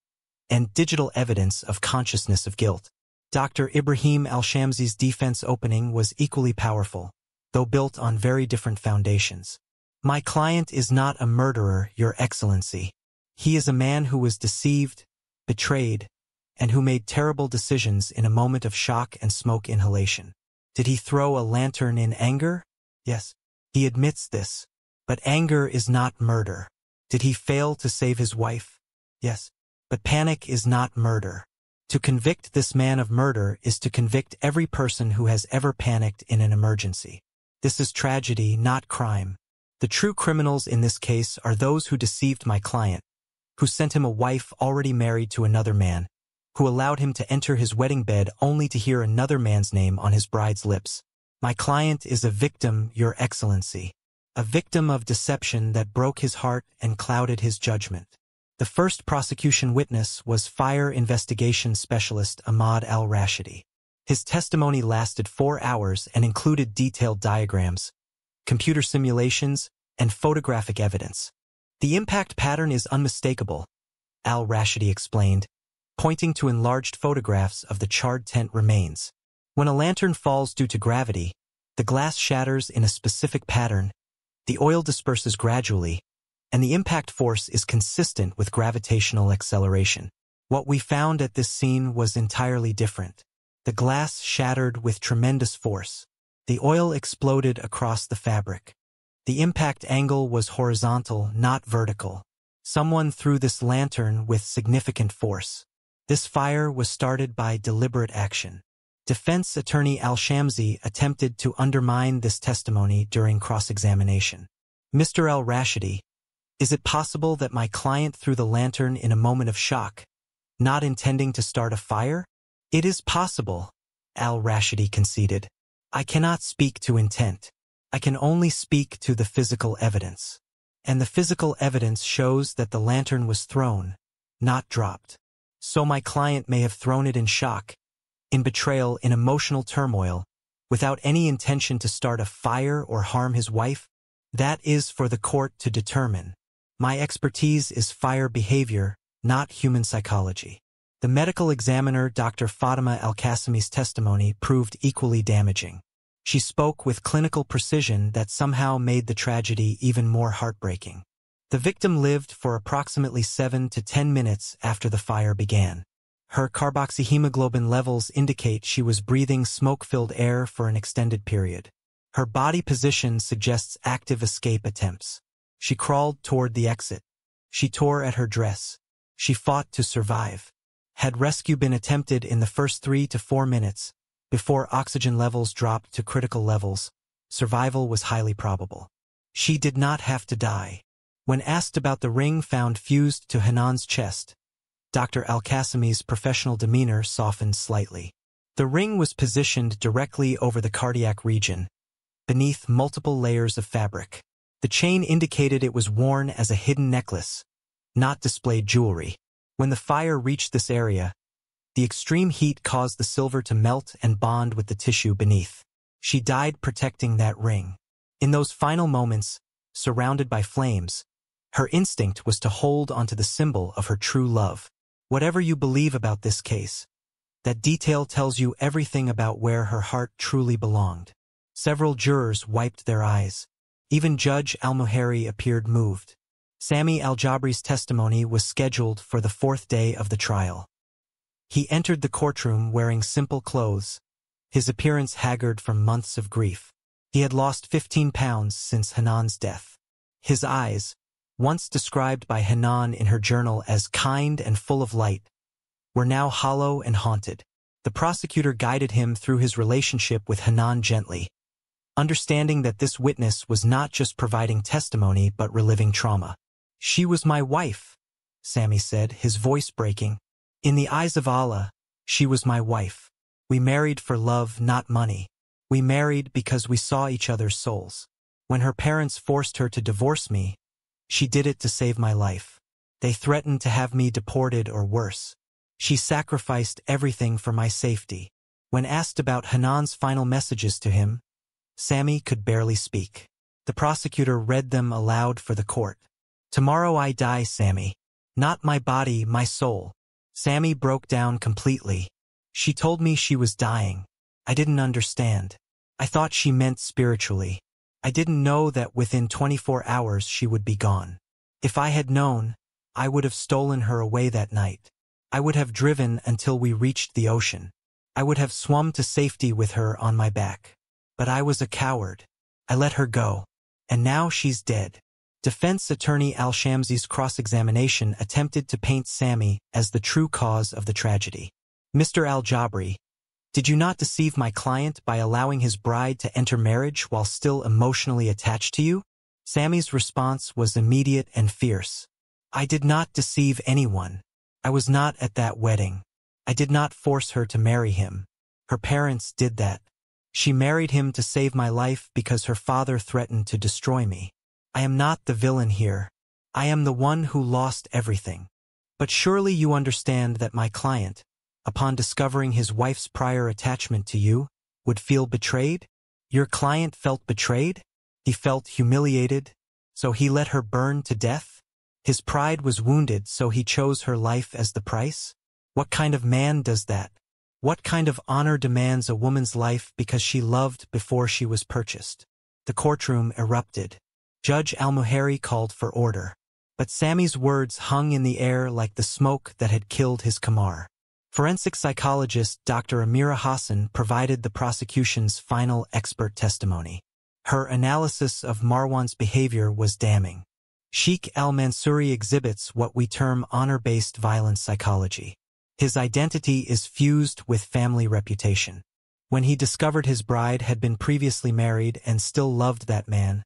and digital evidence of consciousness of guilt. Dr. Ibrahim Al-Shamsi's defense opening was equally powerful, though built on very different foundations. "My client is not a murderer, Your Excellency. He is a man who was deceived, betrayed, and who made terrible decisions in a moment of shock and smoke inhalation. Did he throw a lantern in anger? Yes. He admits this. But anger is not murder. Did he fail to save his wife? Yes. But panic is not murder. To convict this man of murder is to convict every person who has ever panicked in an emergency. This is tragedy, not crime. The true criminals in this case are those who deceived my client, who sent him a wife already married to another man, who allowed him to enter his wedding bed only to hear another man's name on his bride's lips. My client is a victim, Your Excellency. A victim of deception that broke his heart and clouded his judgment." The first prosecution witness was fire investigation specialist Ahmad Al-Rashidi. His testimony lasted 4 hours and included detailed diagrams, computer simulations, and photographic evidence. "The impact pattern is unmistakable," Al-Rashidi explained, pointing to enlarged photographs of the charred tent remains. "When a lantern falls due to gravity, the glass shatters in a specific pattern, the oil disperses gradually, and the impact force is consistent with gravitational acceleration. What we found at this scene was entirely different. The glass shattered with tremendous force. The oil exploded across the fabric. The impact angle was horizontal, not vertical. Someone threw this lantern with significant force. This fire was started by deliberate action." Defense attorney Al-Shamsi attempted to undermine this testimony during cross-examination. "Mr. Al-Rashidi, is it possible that my client threw the lantern in a moment of shock, not intending to start a fire?" "It is possible," Al-Rashidi conceded. "I cannot speak to intent. I can only speak to the physical evidence. And the physical evidence shows that the lantern was thrown, not dropped. So my client may have thrown it in shock, in betrayal, in emotional turmoil, without any intention to start a fire or harm his wife. That is for the court to determine. My expertise is fire behavior, not human psychology." The medical examiner, Dr. Fatima Al-Qasimi's testimony proved equally damaging. She spoke with clinical precision that somehow made the tragedy even more heartbreaking. The victim lived for approximately 7 to 10 minutes after the fire began. Her carboxyhemoglobin levels indicate she was breathing smoke-filled air for an extended period. Her body position suggests active escape attempts. She crawled toward the exit. She tore at her dress. She fought to survive. Had rescue been attempted in the first 3 to 4 minutes, before oxygen levels dropped to critical levels, survival was highly probable. She did not have to die. When asked about the ring found fused to Hanan's chest, Dr. Al-Qasimi's professional demeanor softened slightly. The ring was positioned directly over the cardiac region, beneath multiple layers of fabric. The chain indicated it was worn as a hidden necklace, not displayed jewelry. When the fire reached this area, the extreme heat caused the silver to melt and bond with the tissue beneath. She died protecting that ring. In those final moments, surrounded by flames, her instinct was to hold onto the symbol of her true love. Whatever you believe about this case, that detail tells you everything about where her heart truly belonged. Several jurors wiped their eyes. Even Judge Al-Muhari appeared moved. Sami Al-Jabri's testimony was scheduled for the 4th day of the trial. He entered the courtroom wearing simple clothes, his appearance haggard from months of grief. He had lost 15 pounds since Hanan's death. His eyes, once described by Hanan in her journal as kind and full of light, were now hollow and haunted. The prosecutor guided him through his relationship with Hanan gently, understanding that this witness was not just providing testimony but reliving trauma. "She was my wife," Sami said, his voice breaking. "In the eyes of Allah, she was my wife. We married for love, not money. We married because we saw each other's souls. When her parents forced her to divorce me, she did it to save my life. They threatened to have me deported or worse. She sacrificed everything for my safety." When asked about Hanan's final messages to him, Sami could barely speak. The prosecutor read them aloud for the court. "Tomorrow I die, Sami. Not my body, my soul." Sami broke down completely. "She told me she was dying. I didn't understand. I thought she meant spiritually. I didn't know that within 24 hours she would be gone. If I had known, I would have stolen her away that night. I would have driven until we reached the ocean. I would have swum to safety with her on my back. But I was a coward. I let her go. And now she's dead." Defense attorney Al-Shamsi's cross-examination attempted to paint Sami as the true cause of the tragedy. "Mr. Al-Jabri, did you not deceive my client by allowing his bride to enter marriage while still emotionally attached to you?" Sami's response was immediate and fierce. "I did not deceive anyone. I was not at that wedding. I did not force her to marry him. Her parents did that. She married him to save my life because her father threatened to destroy me. I am not the villain here. I am the one who lost everything. But surely you understand that my client, upon discovering his wife's prior attachment to you, would feel betrayed? Your client felt betrayed? He felt humiliated, so he let her burn to death? His pride was wounded, so he chose her life as the price? What kind of man does that? What kind of honor demands a woman's life because she loved before she was purchased?" The courtroom erupted. Judge Al-Muhari called for order. But Sami's words hung in the air like the smoke that had killed his Kamar. Forensic psychologist Dr. Amira Hassan provided the prosecution's final expert testimony. Her analysis of Marwan's behavior was damning. Sheikh al-Mansouri exhibits what we term honor-based violence psychology. His identity is fused with family reputation. When he discovered his bride had been previously married and still loved that man,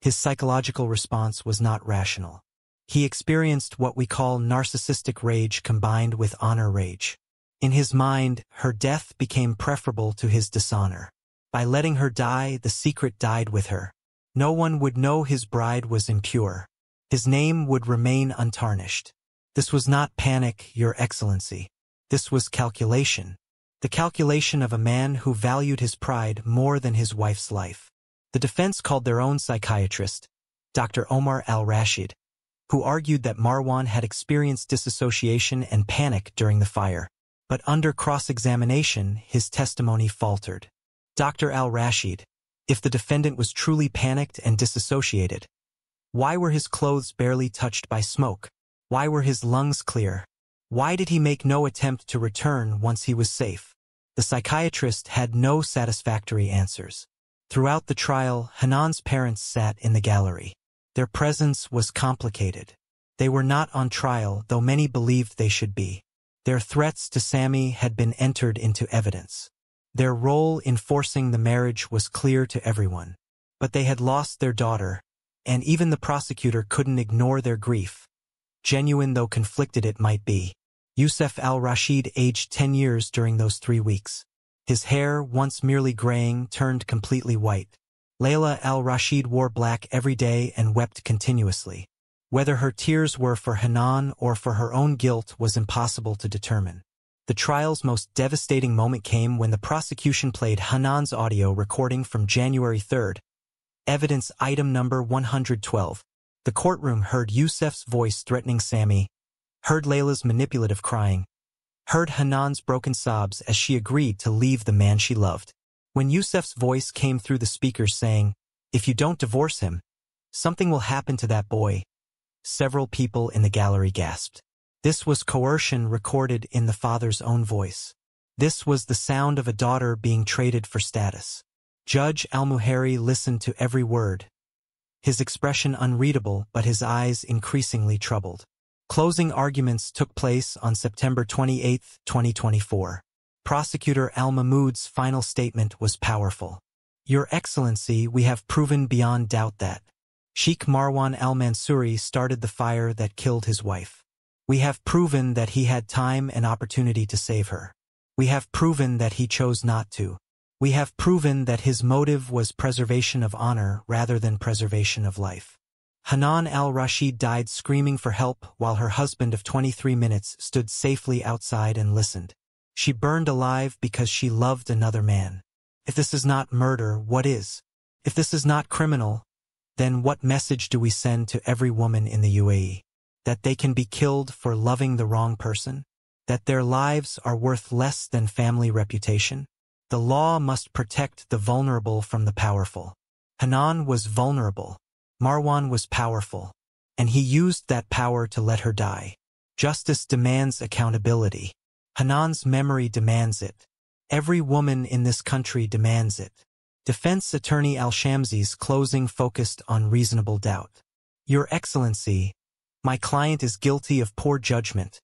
his psychological response was not rational. He experienced what we call narcissistic rage combined with honor rage. In his mind, her death became preferable to his dishonor. By letting her die, the secret died with her. No one would know his bride was impure. His name would remain untarnished. This was not panic, Your Excellency. This was calculation. The calculation of a man who valued his pride more than his wife's life. The defense called their own psychiatrist, Dr. Omar al-Rashid, who argued that Marwan had experienced disassociation and panic during the fire. But under cross-examination, his testimony faltered. Dr. al-Rashid, if the defendant was truly panicked and disassociated, Why were his clothes barely touched by smoke? Why were his lungs clear? Why did he make no attempt to return once he was safe? The psychiatrist had no satisfactory answers. Throughout the trial, Hanan's parents sat in the gallery. Their presence was complicated. They were not on trial, though many believed they should be. Their threats to Sammy had been entered into evidence. Their role in forcing the marriage was clear to everyone. But they had lost their daughter, and even the prosecutor couldn't ignore their grief, genuine though conflicted it might be. Youssef al-Rashid aged 10 years during those 3 weeks. His hair, once merely graying, turned completely white. Layla al-Rashid wore black every day and wept continuously. Whether her tears were for Hanan or for her own guilt was impossible to determine. The trial's most devastating moment came when the prosecution played Hanan's audio recording from January 3rd, evidence item number 112. The courtroom heard Youssef's voice threatening Sammy, heard Layla's manipulative crying, heard Hanan's broken sobs as she agreed to leave the man she loved. When Youssef's voice came through the speakers saying, "If you don't divorce him, something will happen to that boy," several people in the gallery gasped. This was coercion recorded in the father's own voice. This was the sound of a daughter being traded for status. Judge Al-Muhari listened to every word, his expression unreadable but his eyes increasingly troubled. Closing arguments took place on September 28, 2024. Prosecutor Al-Mahmoud's final statement was powerful. "Your Excellency, we have proven beyond doubt that Sheikh Marwan al-Mansouri started the fire that killed his wife. We have proven that he had time and opportunity to save her. We have proven that he chose not to. We have proven that his motive was preservation of honor rather than preservation of life." Hanan al-Rashid died screaming for help while her husband of 23 minutes stood safely outside and listened. She burned alive because she loved another man. If this is not murder, what is? If this is not criminal, then what message do we send to every woman in the UAE? That they can be killed for loving the wrong person? That their lives are worth less than family reputation? The law must protect the vulnerable from the powerful. Hanan was vulnerable. Marwan was powerful. And he used that power to let her die. Justice demands accountability. Hanan's memory demands it. Every woman in this country demands it. Defense attorney Al-Shamsi's closing focused on reasonable doubt. "Your Excellency, my client is guilty of poor judgment,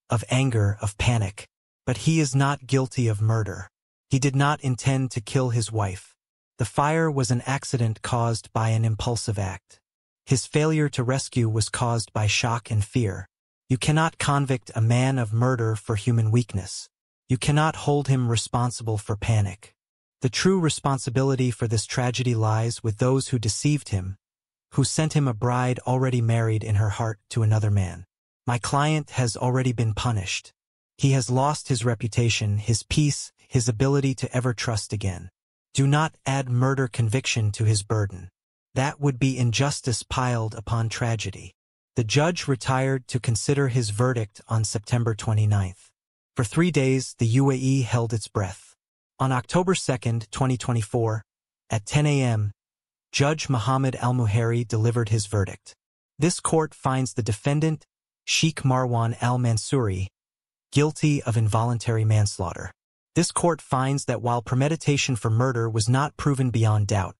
of anger, of panic, but he is not guilty of murder. He did not intend to kill his wife. The fire was an accident caused by an impulsive act. His failure to rescue was caused by shock and fear. You cannot convict a man of murder for human weakness. You cannot hold him responsible for panic. The true responsibility for this tragedy lies with those who deceived him, who sent him a bride already married in her heart to another man. My client has already been punished. He has lost his reputation, his peace, his ability to ever trust again. Do not add murder conviction to his burden. That would be injustice piled upon tragedy." The judge retired to consider his verdict on September 29th. For 3 days, the UAE held its breath. On October 2, 2024, at 10 a.m., Judge Mohammed Al-Muhari delivered his verdict. This court finds the defendant, Sheikh Marwan al-Mansouri, guilty of involuntary manslaughter. This court finds that while premeditation for murder was not proven beyond doubt,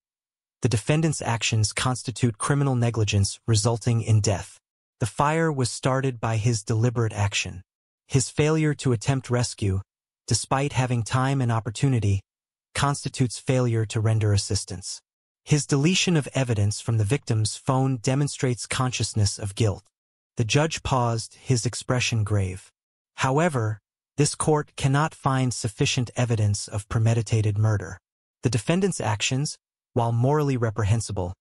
the defendant's actions constitute criminal negligence resulting in death. The fire was started by his deliberate action. His failure to attempt rescue, despite having time and opportunity, constitutes failure to render assistance. His deletion of evidence from the victim's phone demonstrates consciousness of guilt. The judge paused, his expression grave. However, this court cannot find sufficient evidence of premeditated murder. The defendant's actions, while morally reprehensible,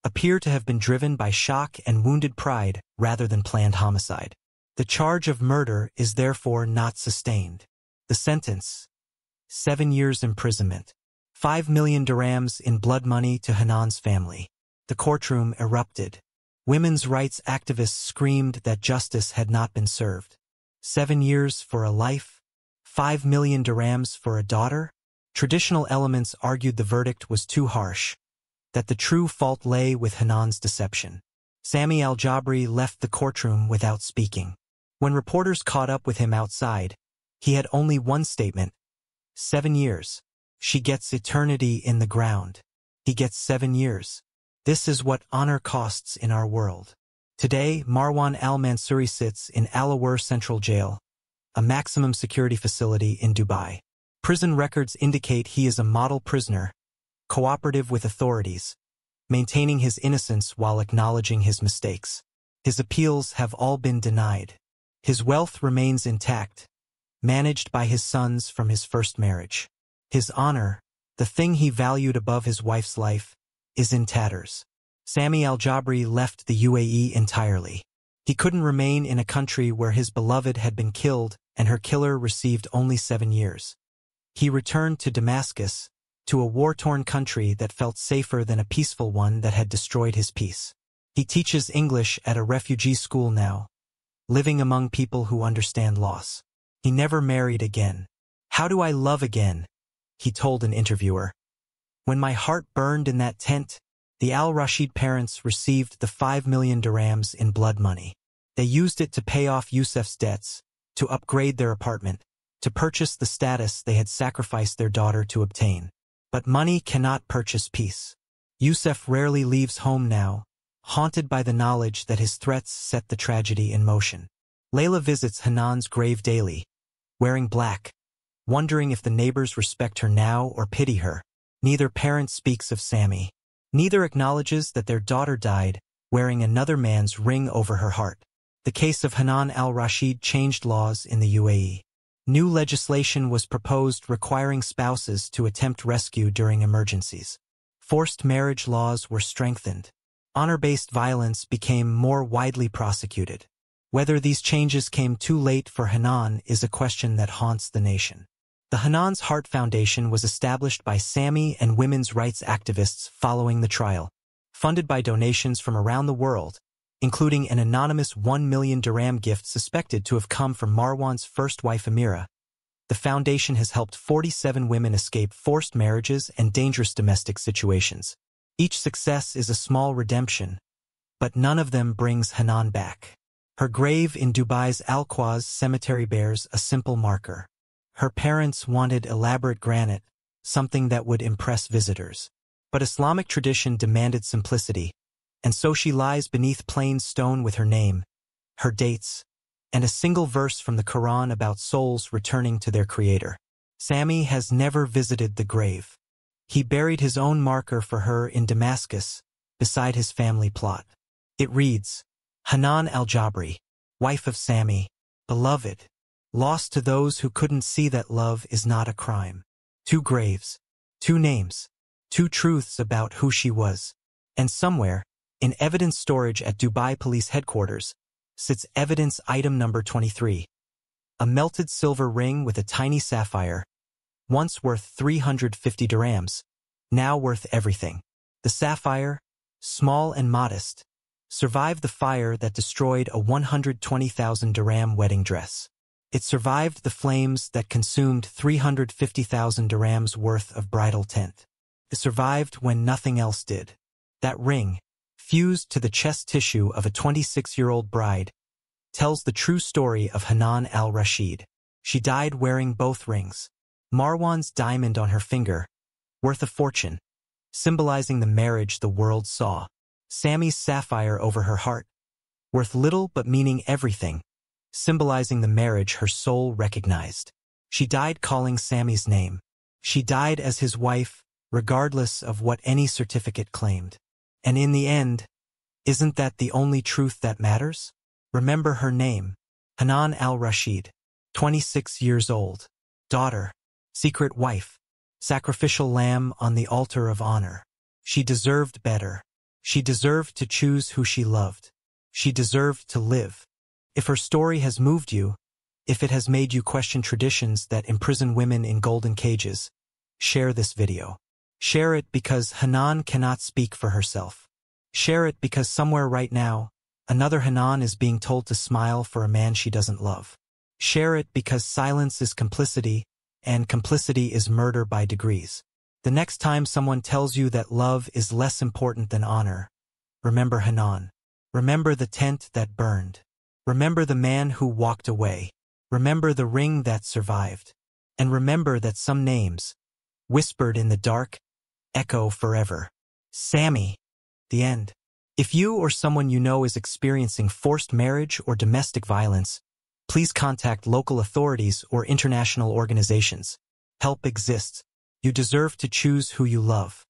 appear to have been driven by shock and wounded pride rather than planned homicide. The charge of murder is therefore not sustained. The sentence: 7 years imprisonment, 5 million dirhams in blood money to Hanan's family. The courtroom erupted. Women's rights activists screamed that justice had not been served. 7 years for a life? 5 million dirhams for a daughter? Traditional elements argued the verdict was too harsh, that the true fault lay with Hanan's deception. Sami al-Jabri left the courtroom without speaking. When reporters caught up with him outside, he had only one statement: 7 years. She gets eternity in the ground. He gets 7 years. This is what honor costs in our world. Today, Marwan al-Mansouri sits in Al-Awar Central Jail, a maximum security facility in Dubai. Prison records indicate he is a model prisoner, cooperative with authorities, maintaining his innocence while acknowledging his mistakes. His appeals have all been denied. His wealth remains intact, managed by his sons from his first marriage. His honor, the thing he valued above his wife's life, is in tatters. Sami al-Jabri left the UAE entirely. He couldn't remain in a country where his beloved had been killed and her killer received only 7 years. He returned to Damascus, to a war-torn country that felt safer than a peaceful one that had destroyed his peace. He teaches English at a refugee school now, living among people who understand loss. He never married again. "How do I love again?" he told an interviewer. "When my heart burned in that tent," the al-Rashid parents received the 5 million dirhams in blood money. They used it to pay off Yusuf's debts, to upgrade their apartment, to purchase the status they had sacrificed their daughter to obtain. But money cannot purchase peace. Yusuf rarely leaves home now, haunted by the knowledge that his threats set the tragedy in motion. Layla visits Hanan's grave daily, wearing black, wondering if the neighbors respect her now or pity her. Neither parent speaks of Sami. Neither acknowledges that their daughter died, wearing another man's ring over her heart. The case of Hanan al-Rashid changed laws in the UAE. New legislation was proposed requiring spouses to attempt rescue during emergencies. Forced marriage laws were strengthened. Honor-based violence became more widely prosecuted. Whether these changes came too late for Hanan is a question that haunts the nation. The Hanan's Heart Foundation was established by Sami and women's rights activists following the trial. Funded by donations from around the world, including an anonymous 1 million dirham gift suspected to have come from Marwan's first wife Amira, the foundation has helped 47 women escape forced marriages and dangerous domestic situations. Each success is a small redemption, but none of them brings Hanan back. Her grave in Dubai's Al-Quoz cemetery bears a simple marker. Her parents wanted elaborate granite, something that would impress visitors. But Islamic tradition demanded simplicity, and so she lies beneath plain stone with her name, her dates, and a single verse from the Quran about souls returning to their Creator. Sami has never visited the grave. He buried his own marker for her in Damascus, beside his family plot. It reads, Hanan al-Jabri, wife of Sami, beloved, lost to those who couldn't see that love is not a crime. 2 graves, 2 names, 2 truths about who she was. And somewhere, in evidence storage at Dubai Police Headquarters, sits evidence item number 23. A melted silver ring with a tiny sapphire, once worth 350 dirhams, now worth everything. The sapphire, small and modest, survived the fire that destroyed a 120,000 dirham wedding dress. It survived the flames that consumed 350,000 dirhams worth of bridal tent. It survived when nothing else did. That ring, fused to the chest tissue of a 26-year-old bride, tells the true story of Hanan al-Rashid. She died wearing both rings. Marwan's diamond on her finger, worth a fortune, symbolizing the marriage the world saw. Sami's sapphire over her heart, worth little but meaning everything, symbolizing the marriage her soul recognized. She died calling Sami's name. She died as his wife, regardless of what any certificate claimed. And in the end, isn't that the only truth that matters? Remember her name, Hanan al-Rashid, 26 years old, daughter, secret wife, sacrificial lamb on the altar of honor. She deserved better. She deserved to choose who she loved. She deserved to live. If her story has moved you, if it has made you question traditions that imprison women in golden cages, share this video. Share it because Hanan cannot speak for herself. Share it because somewhere right now, another Hanan is being told to smile for a man she doesn't love. Share it because silence is complicity, and complicity is murder by degrees. The next time someone tells you that love is less important than honor, remember Hanan. Remember the tent that burned. Remember the man who walked away. Remember the ring that survived. And remember that some names, whispered in the dark, echo forever. Sammy. The end. If you or someone you know is experiencing forced marriage or domestic violence, please contact local authorities or international organizations. Help exists. You deserve to choose who you love.